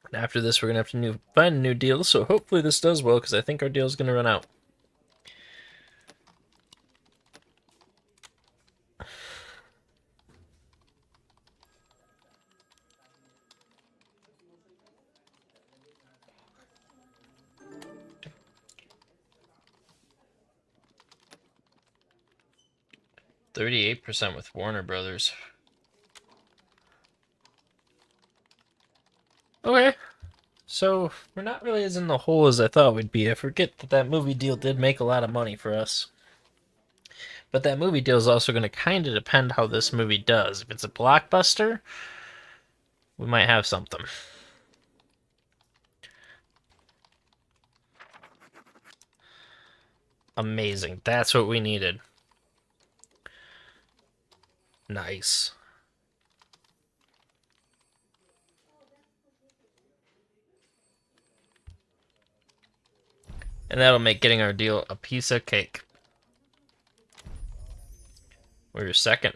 And after this, we're going to have to find a new deal, so hopefully this does well, because I think our deal is going to run out. %38% with Warner Brothers. Okay. So, we're not really as in the hole as I thought we'd be. I forget that that movie deal did make a lot of money for us. But that movie deal is also going to kind of depend how this movie does. If it's a blockbuster, we might have something. Amazing. That's what we needed. Nice. And that'll make getting our deal a piece of cake. We were second.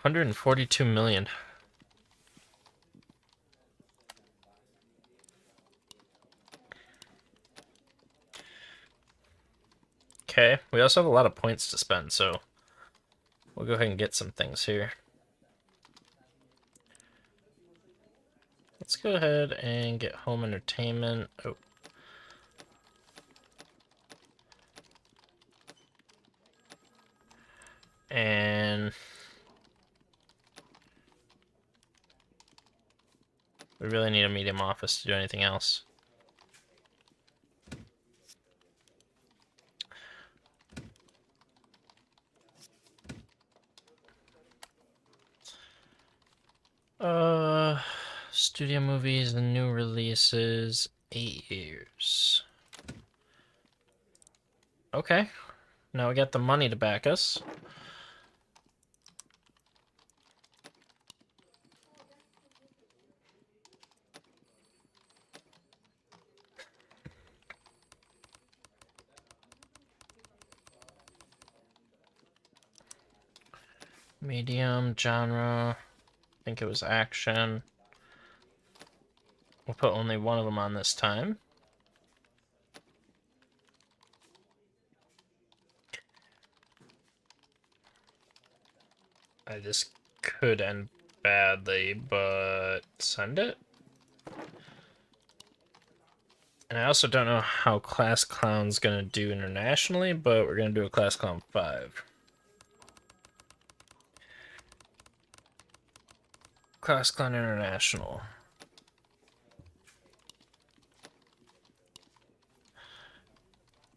142 million. Okay, we also have a lot of points to spend, so we'll go ahead and get some things here. let's go ahead and get home entertainment. Oh. And we really need a medium office to do anything else. Studio movies and new releases, 8 years. Okay, now we got the money to back us. Medium, genre, I think it was action. We'll put only one of them on this time. This could end badly, but send it. And I also don't know how Class Clown's gonna do internationally, but we're gonna do a Class Clown 5. Class Clown International.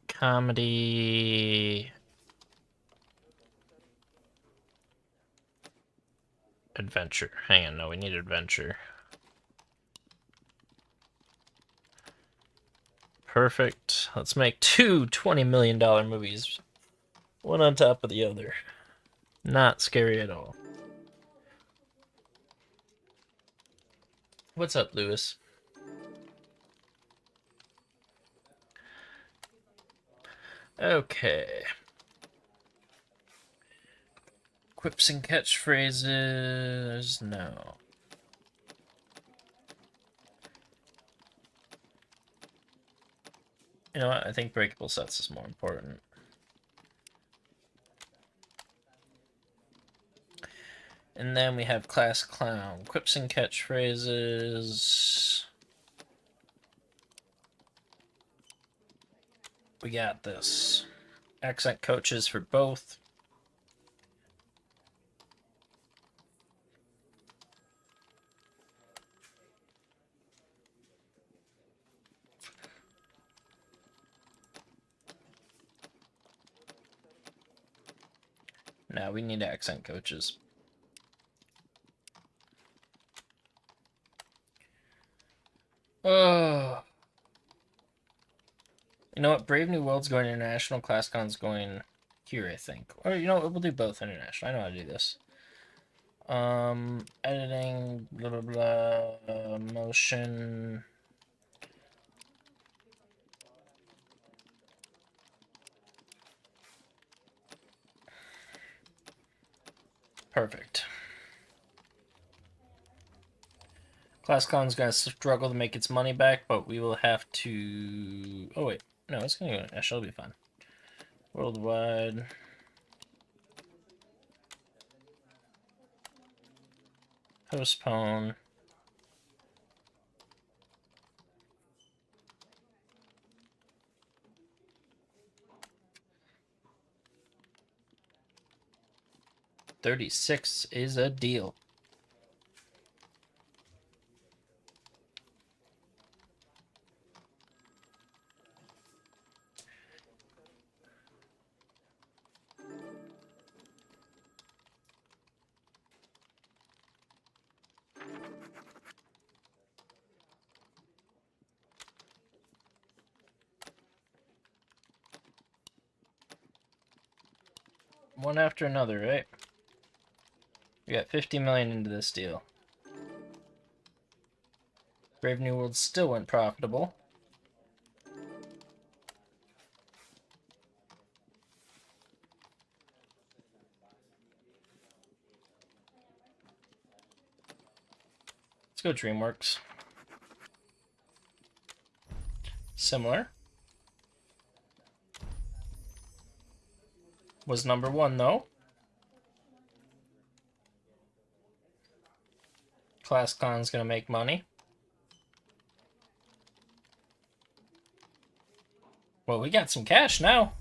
Comedy. Adventure. Hang on, no, we need adventure. Perfect. Let's make two $20 million movies. One on top of the other. Not scary at all. What's up, Lewis? Okay. Quips and catchphrases, no. You know what? I think breakable sets is more important. And then we have Class Clown. Quips and catchphrases. We got this. Accent coaches for both. Now we need accent coaches. Oh. You know what? Brave New World's going international. ClassCon's going here, I think. Or, you know what? We'll do both international. I know how to do this. Editing, blah, blah, blah, motion. Perfect. ClassCon's gonna struggle to make its money back, but we will have to... Oh, wait. No, it's gonna go international. It'll be fine. Worldwide. Postpone. $36 is a deal. One after another, right? We got 50 million into this deal. Brave New World still went profitable. Let's go DreamWorks. Similar. Was number one, though. ClassCon's gonna make money. Well, we got some cash now.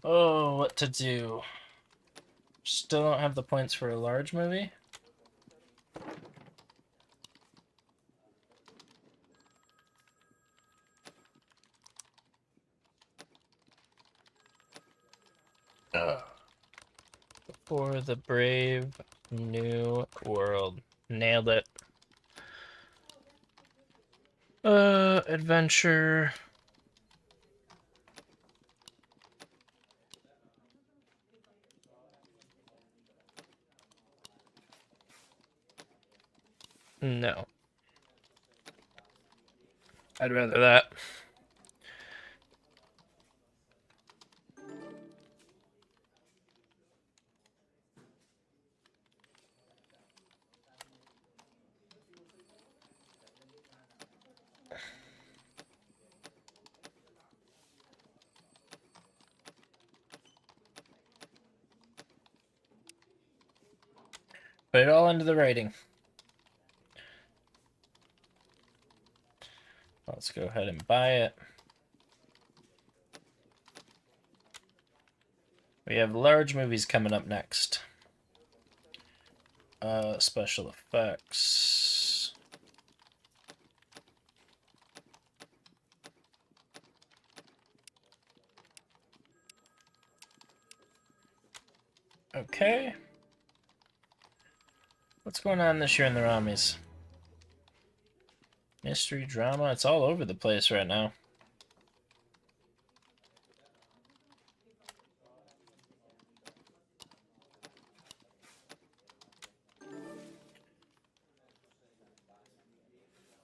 Oh, what to do? Still don't have the points for a large movie. For the Brave New World. Nailed it. Adventure. No. I'd rather that. Put it all into the writing. Let's go ahead and buy it. We have large movies coming up next. Special effects. Okay. What's going on this year in the Rammies? Mystery, drama, it's all over the place right now.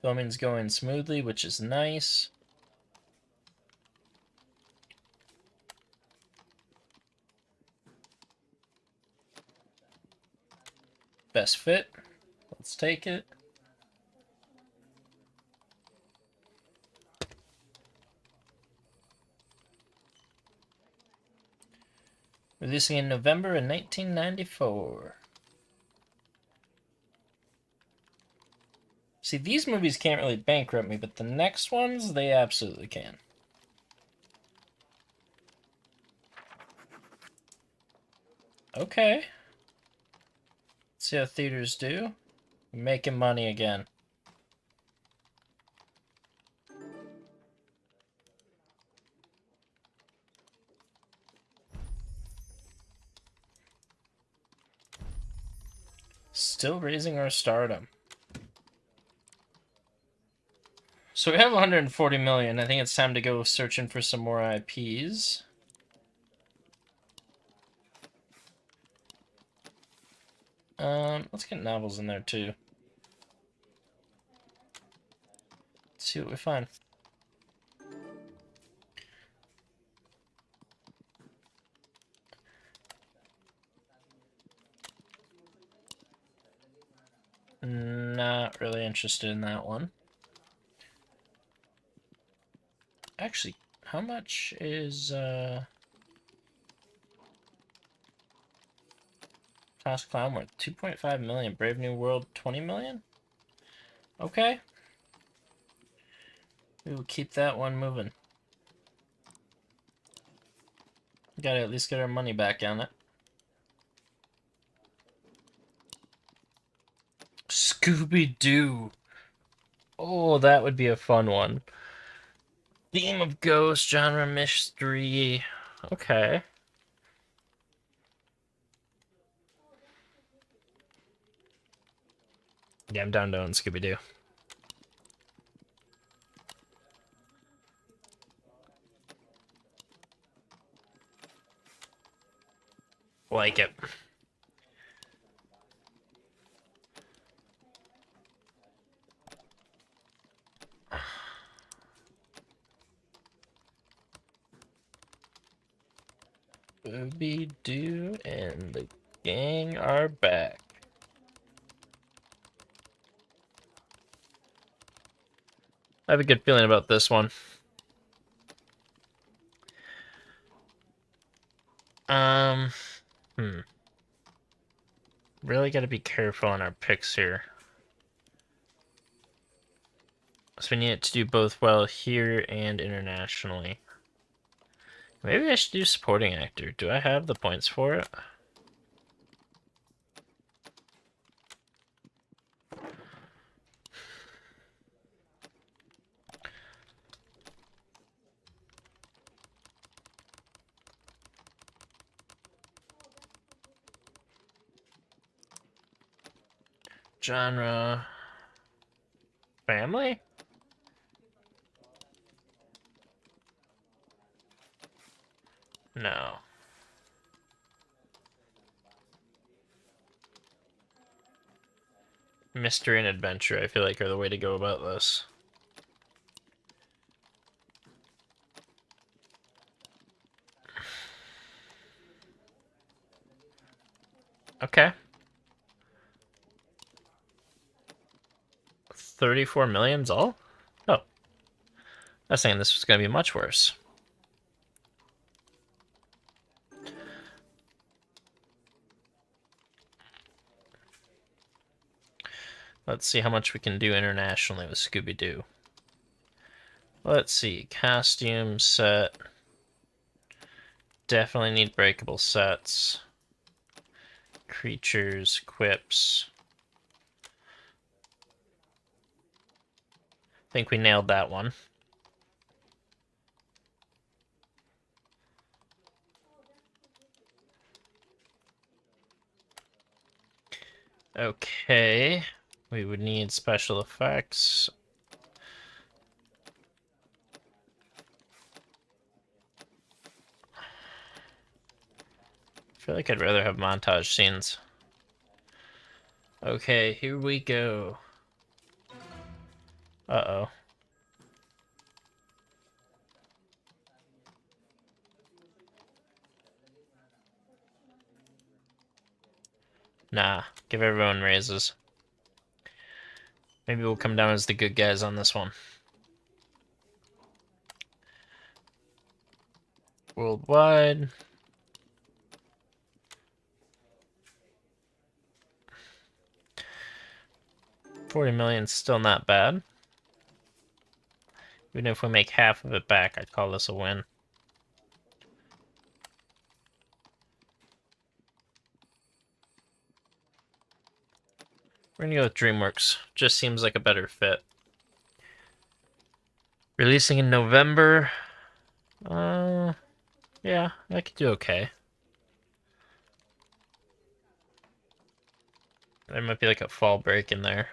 Filming's going smoothly, which is nice. Best fit. Let's take it. Releasing in November in 1994. See, these movies can't really bankrupt me, but the next ones, they absolutely can. Okay. Let's see how theaters do. Making money again. Still raising our stardom. So we have 140 million. I think it's time to go searching for some more IPs. Let's get novels in there too. Let's see what we find. Not really interested in that one. Actually, how much is Toss Clown worth? 2.5 million. Brave New World 20 million? Okay. We will keep that one moving. Gotta at least get our money back on it. Scooby-Doo. Oh, that would be a fun one. Theme of ghost, genre mystery. Okay. Yeah, I'm down doing Scooby-Doo. Like it. Scooby-Doo and the gang are back. I have a good feeling about this one. Hmm. Really got to be careful on our picks here. So we need it to do both well here and internationally. Maybe I should do supporting actor. Do I have the points for it? Genre. Family? No. Mystery and adventure, I feel like, are the way to go about this. Okay. 34 million's all? Oh. I was saying this was going to be much worse. Let's see how much we can do internationally with Scooby-Doo. Let's see. Costume set. Definitely need breakable sets. Creatures, quips. I think we nailed that one. Okay. We would need special effects. I feel like I'd rather have montage scenes. Okay, here we go. Uh-oh. Nah, give everyone raises. Maybe we'll come down as the good guys on this one. Worldwide. $40 million still not bad. Even if we make half of it back, I'd call this a win. We're gonna go with DreamWorks. Just seems like a better fit. Releasing in November. Yeah, I could do okay. There might be like a fall break in there.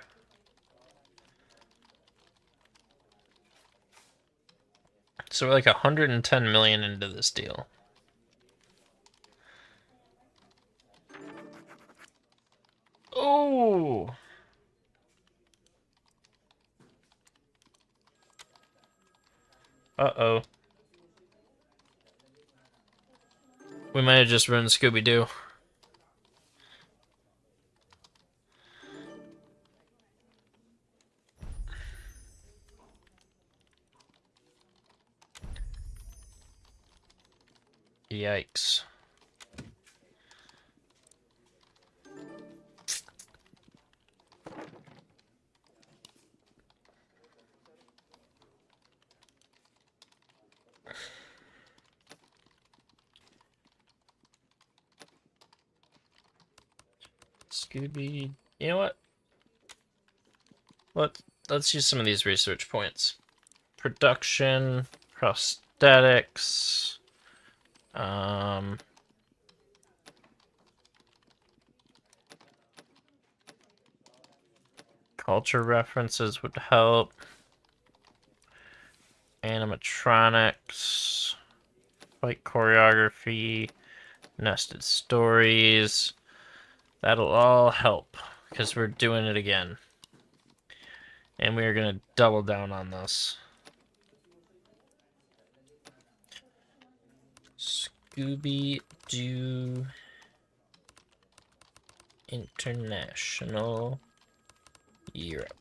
So we're like 110 million into this deal. Oh! Uh-oh. We might have just ruined Scooby-Doo. Yikes. Scooby... You know what? Let's use some of these research points. Production, prosthetics, culture references would help. Animatronics, fight choreography, nested stories. That'll all help because we're doing it again. And we are going to double down on this. Scooby-Doo International Europe.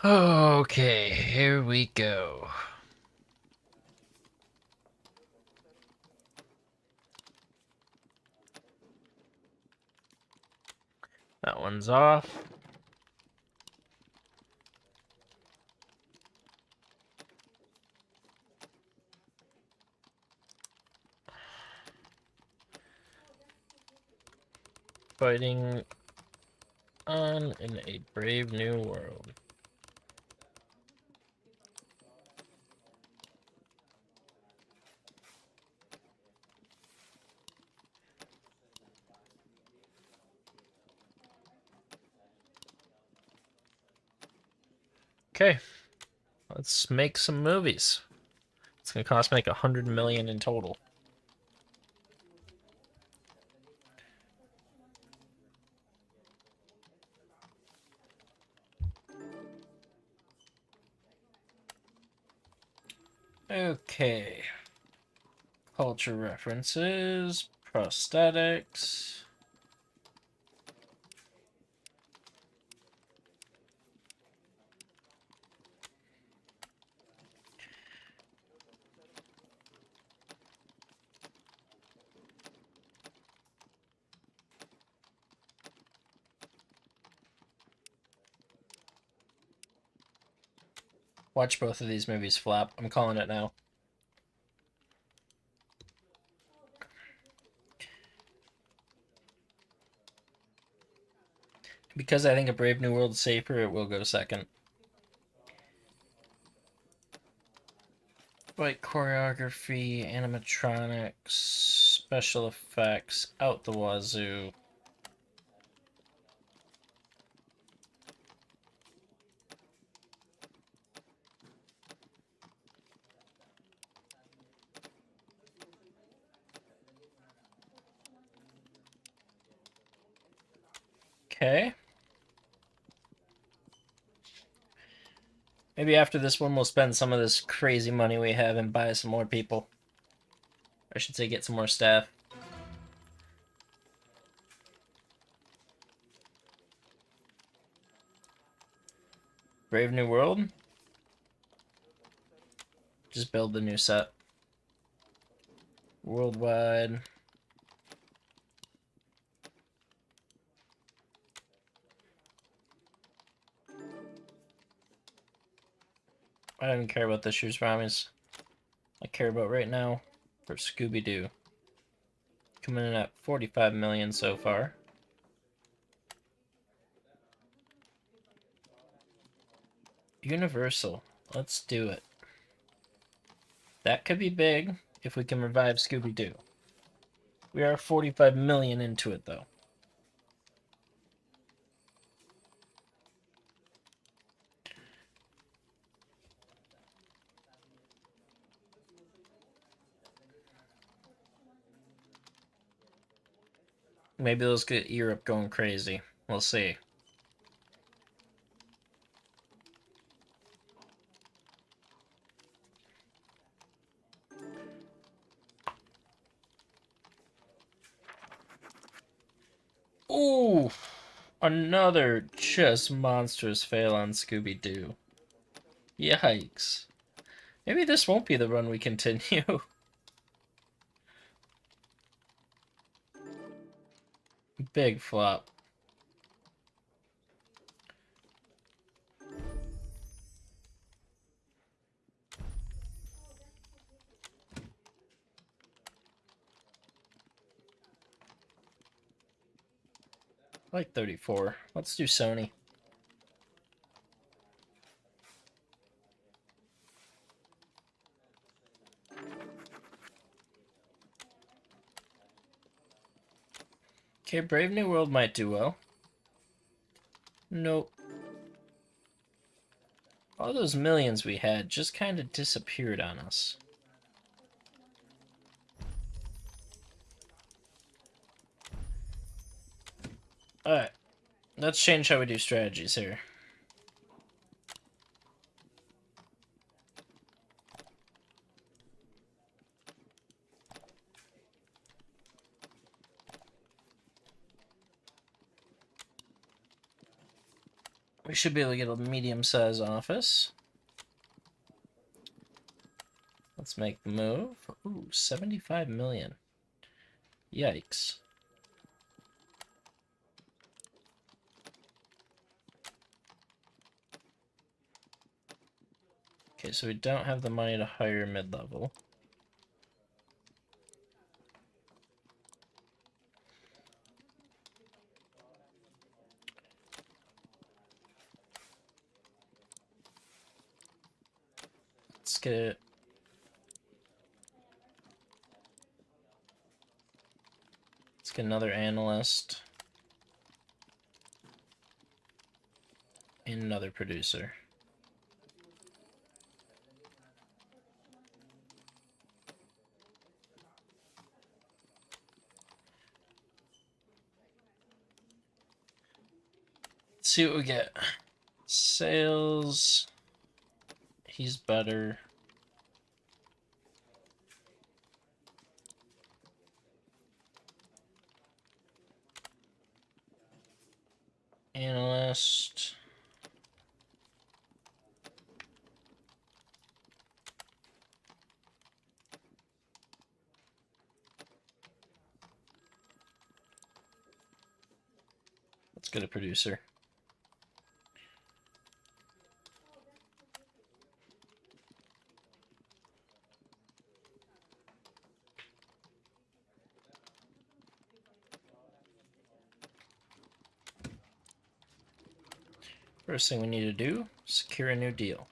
Okay, here we go. That one's off. Fighting on in a brave new world. Okay, let's make some movies. It's gonna cost me like 100 million in total. Okay. Culture references, prosthetics. Watch both of these movies flop. I'm calling it now. Because I think A Brave New World is safer, it will go second. Like choreography, animatronics, special effects, out the wazoo. Okay. Maybe after this one, we'll spend some of this crazy money we have and buy some more people. I should say get some more staff. Brave New World? Just build the new set. Worldwide. I don't even care about this year's promise. I care about right now for Scooby-Doo. Coming in at 45 million so far. Universal. Let's do it. That could be big if we can revive Scooby-Doo. We are 45 million into it, though. Maybe let's get Europe going crazy. We'll see. Ooh! Another just monstrous fail on Scooby-Doo. Yikes. Maybe this won't be the run we continue. Big flop. Like 34. Let's do Sony. Okay, Brave New World might do well. Nope. All those millions we had just kind of disappeared on us. Alright. Let's change how we do strategies here. We should be able to get a medium-sized office. Let's make the move. Ooh, 75 million. Yikes. Okay, so we don't have the money to hire mid-level. Let's get another analyst and another producer. Let's see what we get. Sales. He's better. Analyst. Let's get a producer. First thing we need to do, secure a new deal.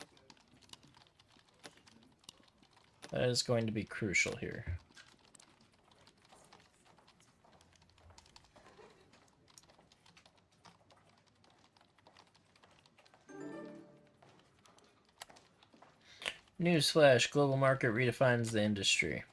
That is going to be crucial here. Newsflash, global market redefines the industry.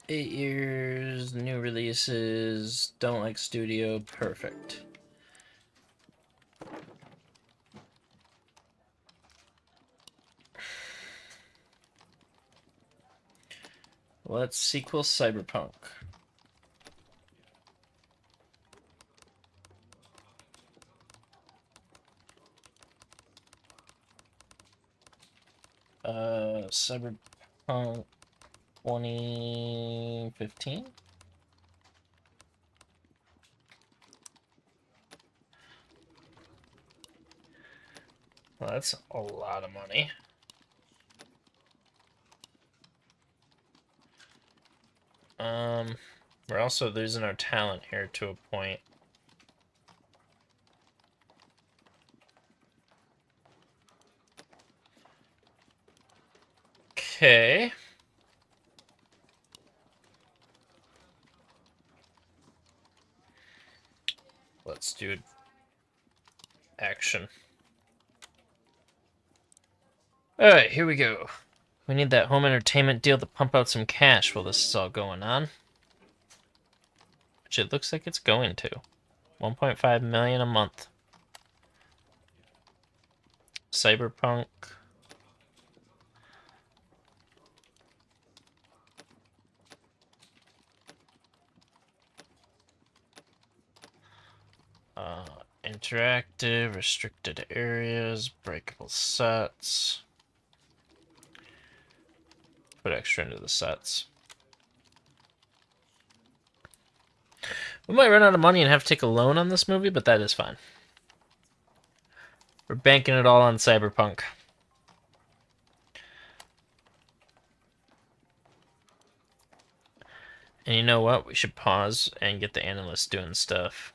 Eight years, new releases, don't like studio, perfect. Let's sequel Cyberpunk. Cyberpunk 2015? Well, that's a lot of money. We're also losing our talent here to a point. Okay. Let's do action. Alright, here we go. We need that home entertainment deal to pump out some cash while this is all going on. Which it looks like it's going to. 1.5 million a month. Cyberpunk. Interactive, restricted areas, breakable sets. Put extra into the sets. We might run out of money and have to take a loan on this movie, but that is fine. We're banking it all on Cyberpunk. And you know what? We should pause and get the analyst doing stuff.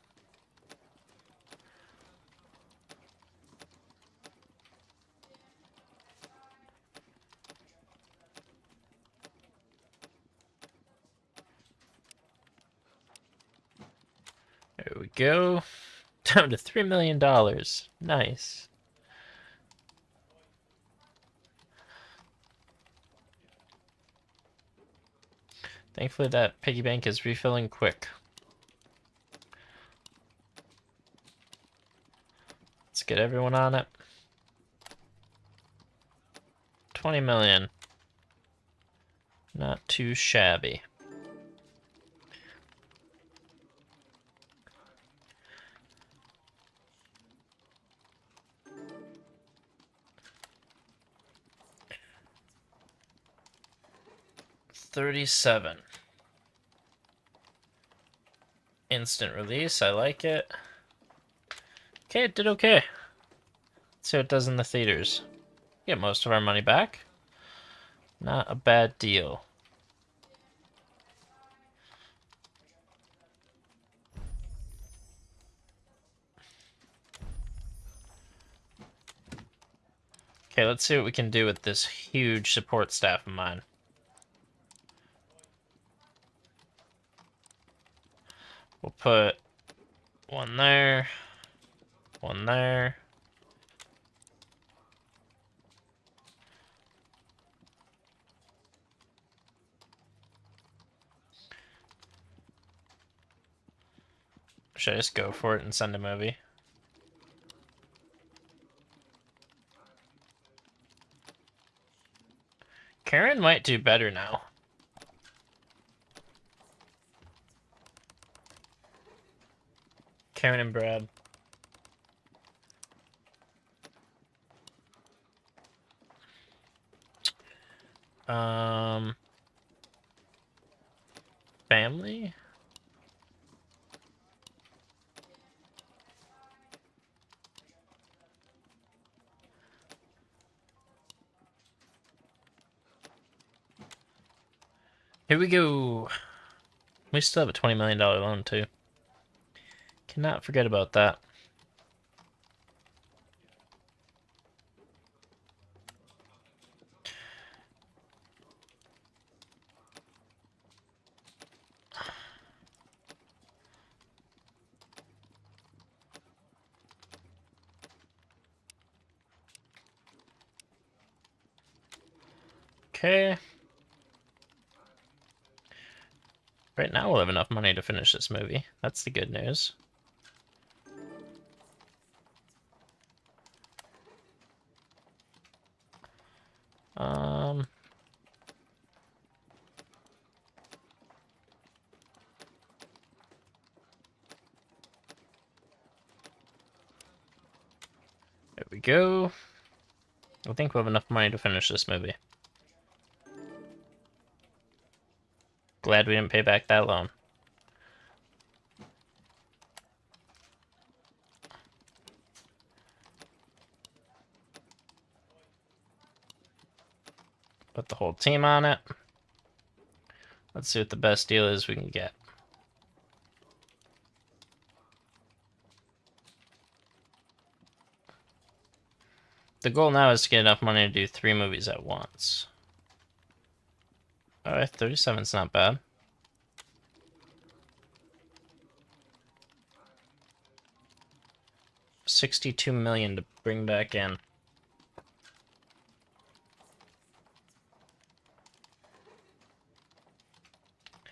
There we go. Down to $3 million. Nice. Thankfully that piggy bank is refilling quick. Let's get everyone on it. 20 million. Not too shabby. $37. Instant release, I like it. Okay, it did okay. Let's see what it does in the theaters. Get most of our money back. Not a bad deal. Okay, let's see what we can do with this huge support staff of mine. We'll put one there, one there. Should I just go for it and send a movie? Karen might do better now. Karen and Brad. Family? Here we go. We still have a $20 million loan, too. Cannot forget about that. Okay. Right now we'll have enough money to finish this movie. That's the good news. There we go. I think we'll have enough money to finish this movie. Glad we didn't pay back that loan. Put the whole team on it. Let's see what the best deal is we can get. The goal now is to get enough money to do 3 movies at once. Alright, 37's not bad. $62 million to bring back in.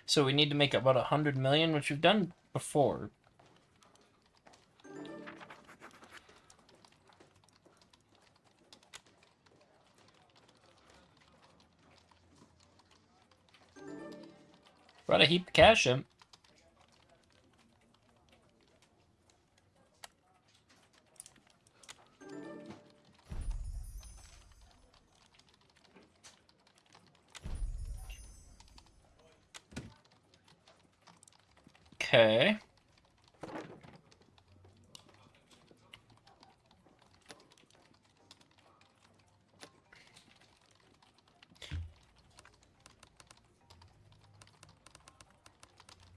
So we need to make about 100 million, which we've done before. Brought a heap of cash in. Okay.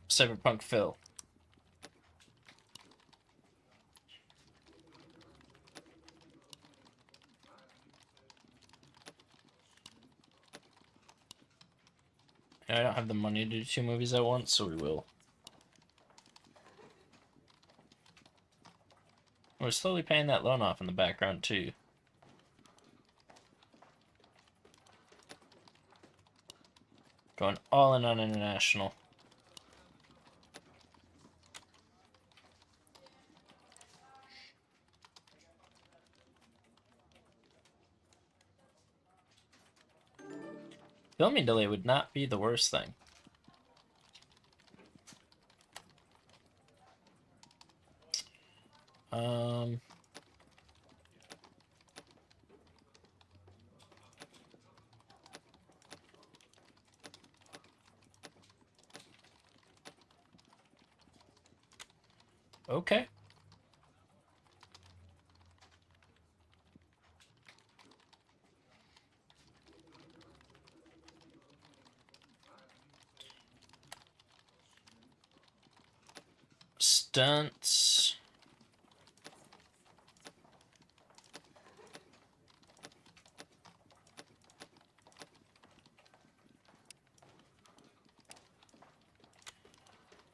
Cyberpunk Phil. I don't have the money to do 2 movies at once, so we will. We're slowly paying that loan off in the background, too. Going all in on international. Filming delay would not be the worst thing. Okay. stunts.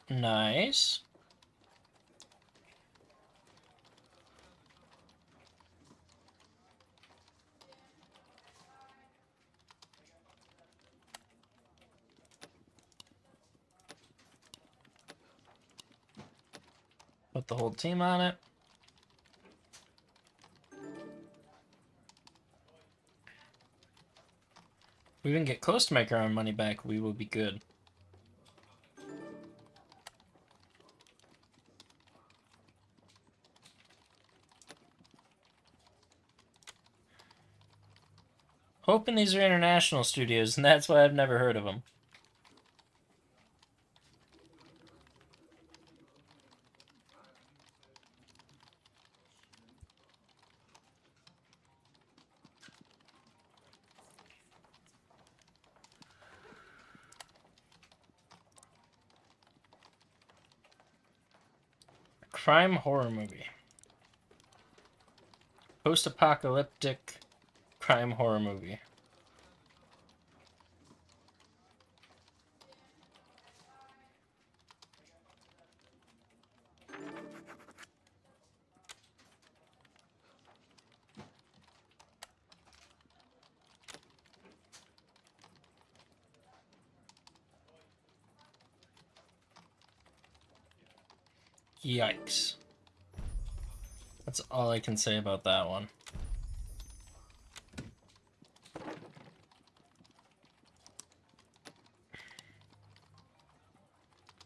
Nice. Put the whole team on it. If we can get close to make our own money back, we will be good. Hoping these are international studios, and that's why I've never heard of them. Crime horror movie. Post-apocalyptic crime horror movie. Yikes. That's all I can say about that one.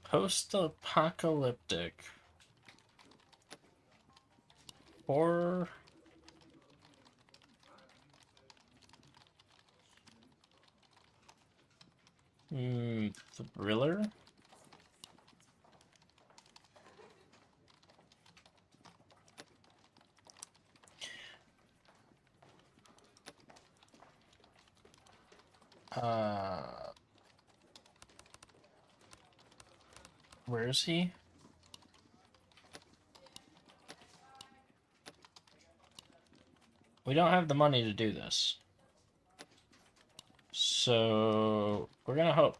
Post-apocalyptic horror. Thriller? Where is he? We don't have the money to do this. So, we're gonna hope.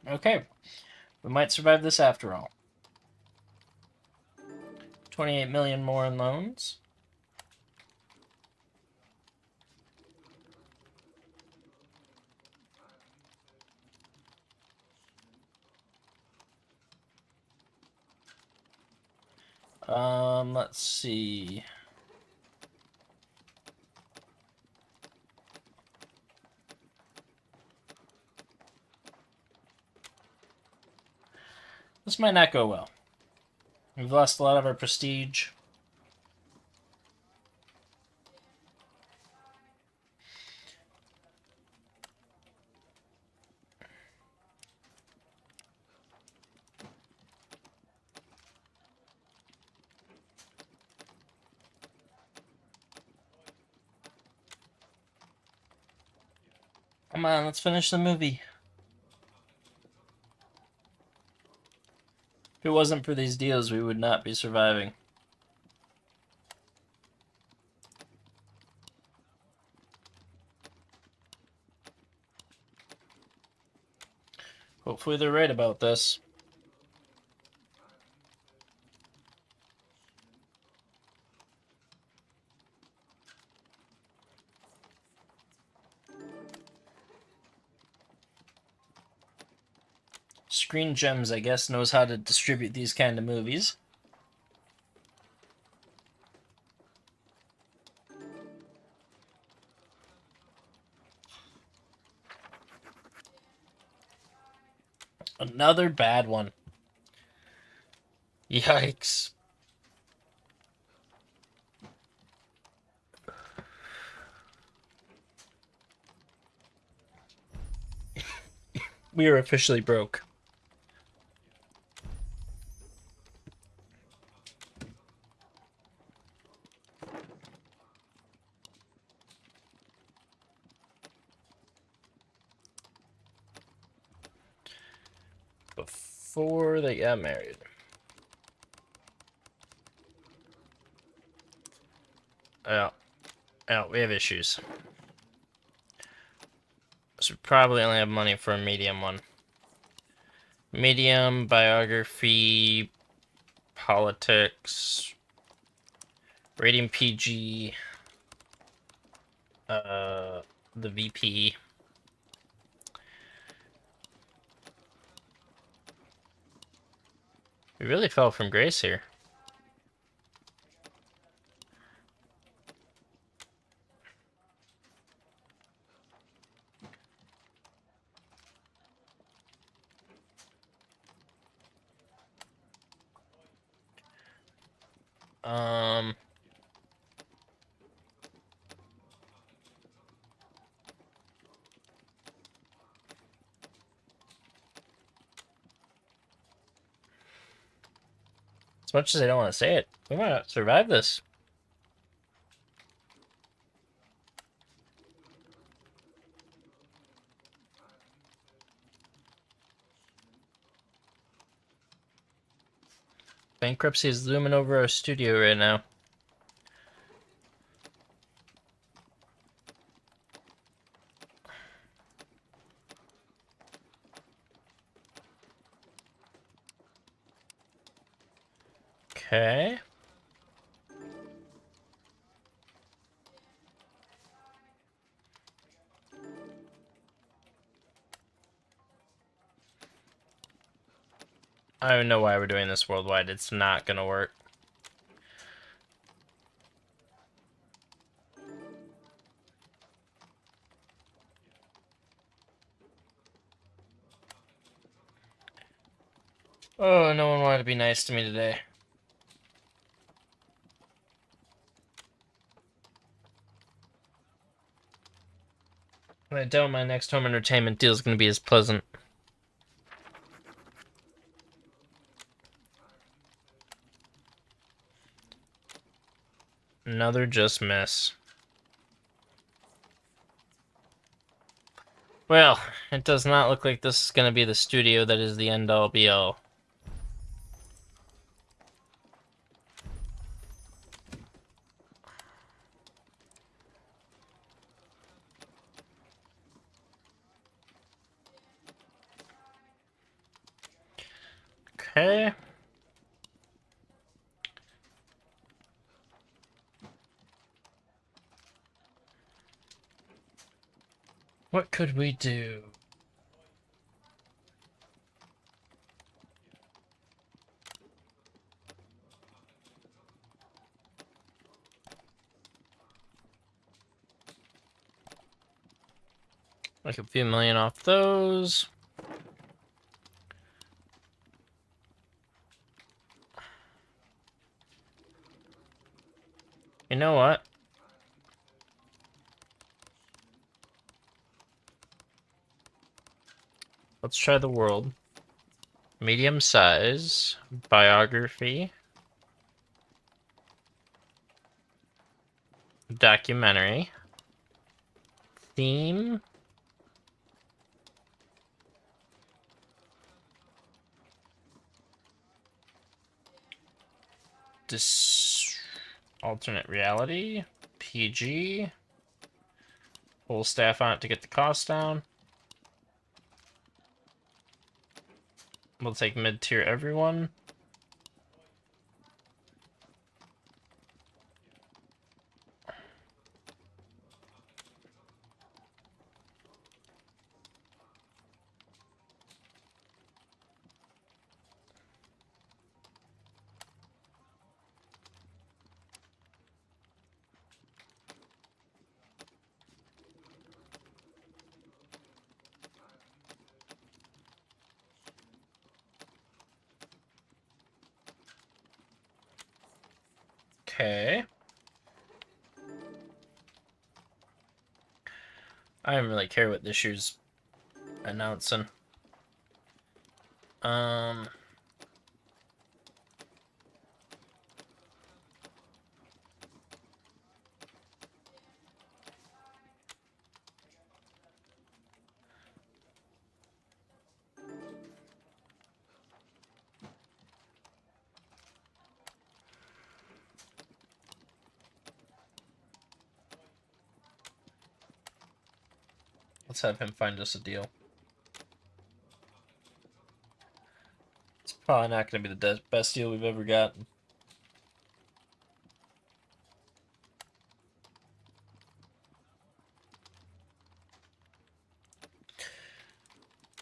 Okay. We might survive this after all. 28 million more in loans. Let's see. This might not go well. We've lost a lot of our prestige. Come on, let's finish the movie. If it wasn't for these deals, we would not be surviving. Hopefully they're right about this. Screen Gems, I guess, knows how to distribute these kind of movies. Another bad one. Yikes. We are officially broke. before they got married. Oh, we have issues. So we probably only have money for a medium one. Medium, biography, politics, rating PG, the VP. We really fell from grace here. As much as I don't want to say it, we might survive this. Bankruptcy is looming over our studio right now. Okay. I don't know why we're doing this worldwide. It's not gonna work. Oh, no one wanted to be nice to me today. I doubt my next home entertainment deal is going to be as pleasant. Another just miss. Well, it does not look like this is going to be the studio that is the end-all be-all. Okay. What could we do? Like a few million off those. You know what? Let's try the world. Medium size. Biography. Documentary. Theme. Alternate reality. PG. Whole staff on it to get the cost down. We'll take mid-tier everyone. Okay. I don't really care what this year's announcing. Let's have him find us a deal. It's probably not going to be the best deal we've ever gotten.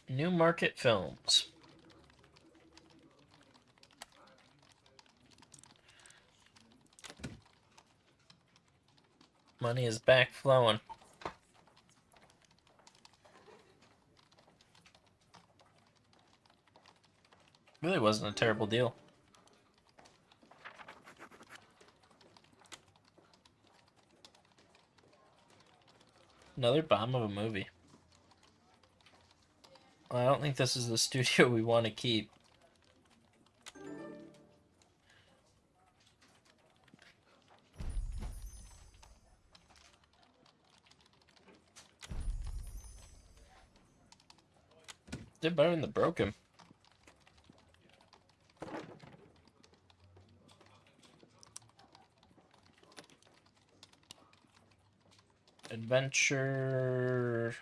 New Market Films. Money is back flowing. Really wasn't a terrible deal. Another bomb of a movie. Well, I don't think this is the studio we want to keep. Did better than the Broken. Adventure,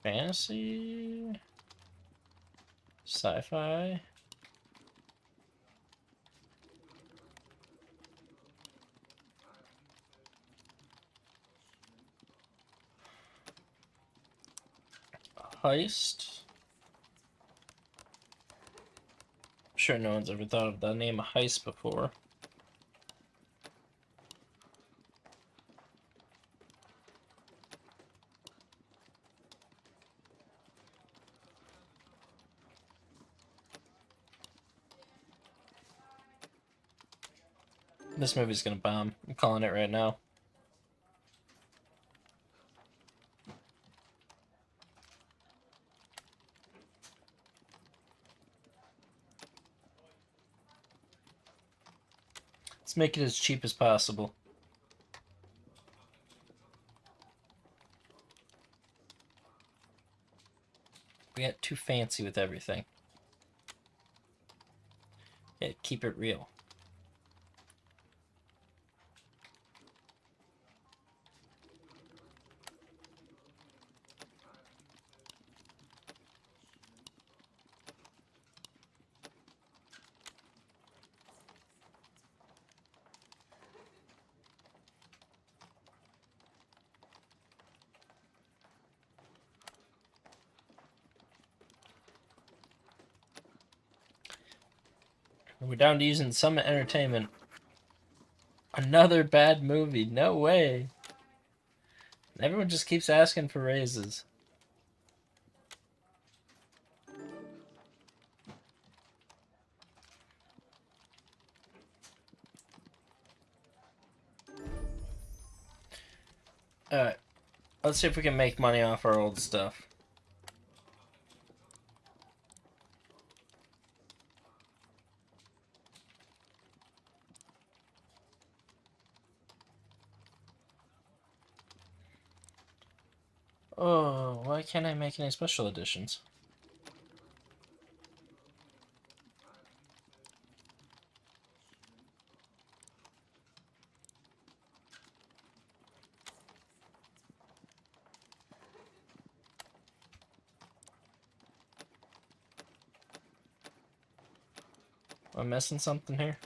fantasy, sci-fi. Heist. I'm sure no one's ever thought of the name of Heist before. This movie's gonna bomb. I'm calling it right now. Let's make it as cheap as possible. We got too fancy with everything. Yeah, keep it real. We're down to using Summit Entertainment. Another bad movie. No way. Everyone just keeps asking for raises. Alright. Let's see if we can make money off our old stuff. Oh, why can't I make any special editions? Am I missing something here?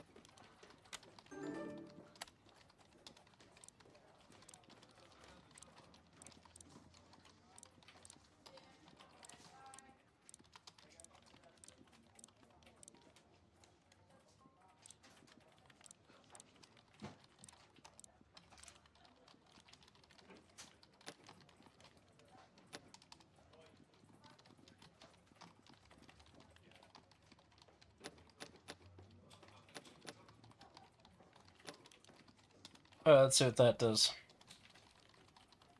Let's see what that does.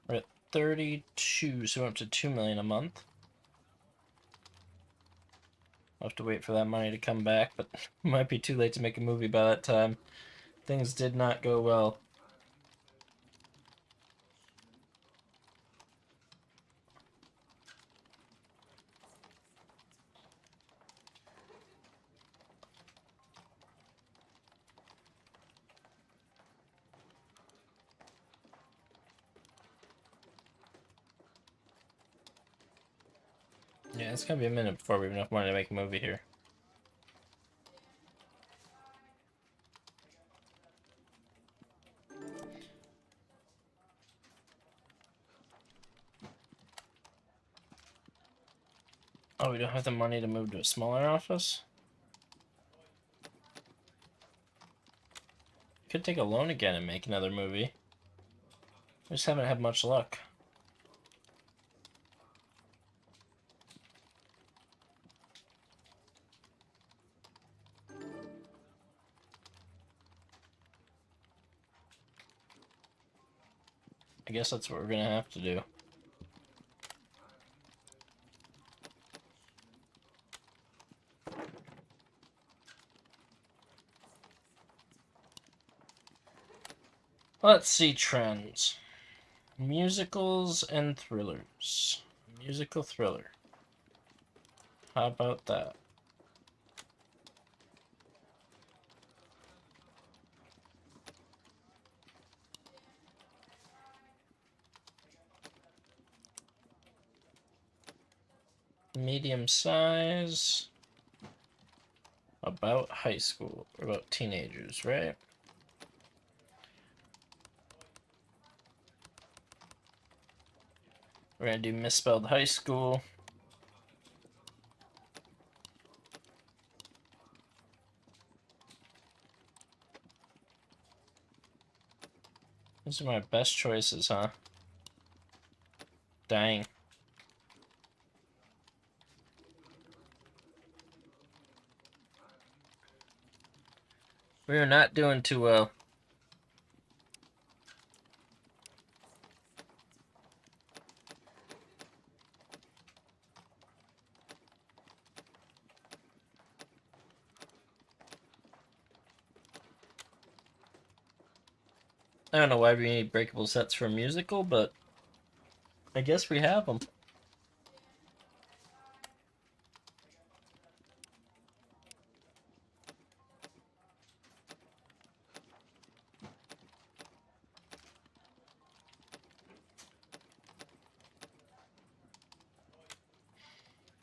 We're at 32, so we're up to 2 million a month. I'll have to wait for that money to come back, but it might be too late to make a movie by that time. Things did not go well. It's gonna be a minute before we have enough money to make a movie here. Oh, we don't have the money to move to a smaller office? Could take a loan again and make another movie. We just haven't had much luck. I guess that's what we're gonna have to do. Let's see trends. Musicals and thrillers. Musical thriller. How about that? Medium size. About high school. Or about teenagers, right? We're gonna do misspelled high school. These are my best choices, huh? Dang. We are not doing too well. I don't know why we need breakable sets for a musical, but I guess we have them.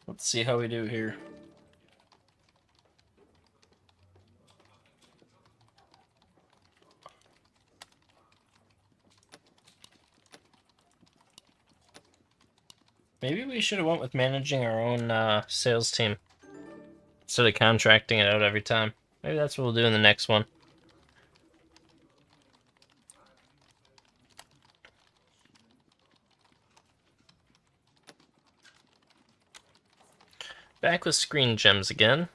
Let's see how we do here. Maybe we should have went with managing our own sales team instead of contracting it out every time. Maybe that's what we'll do in the next one. Back with screen gems again.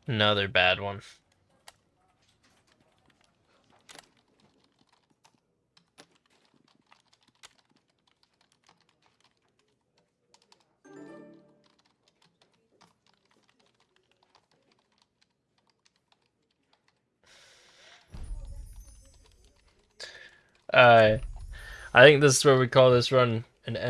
Another bad one. I think this is where we call this run an end.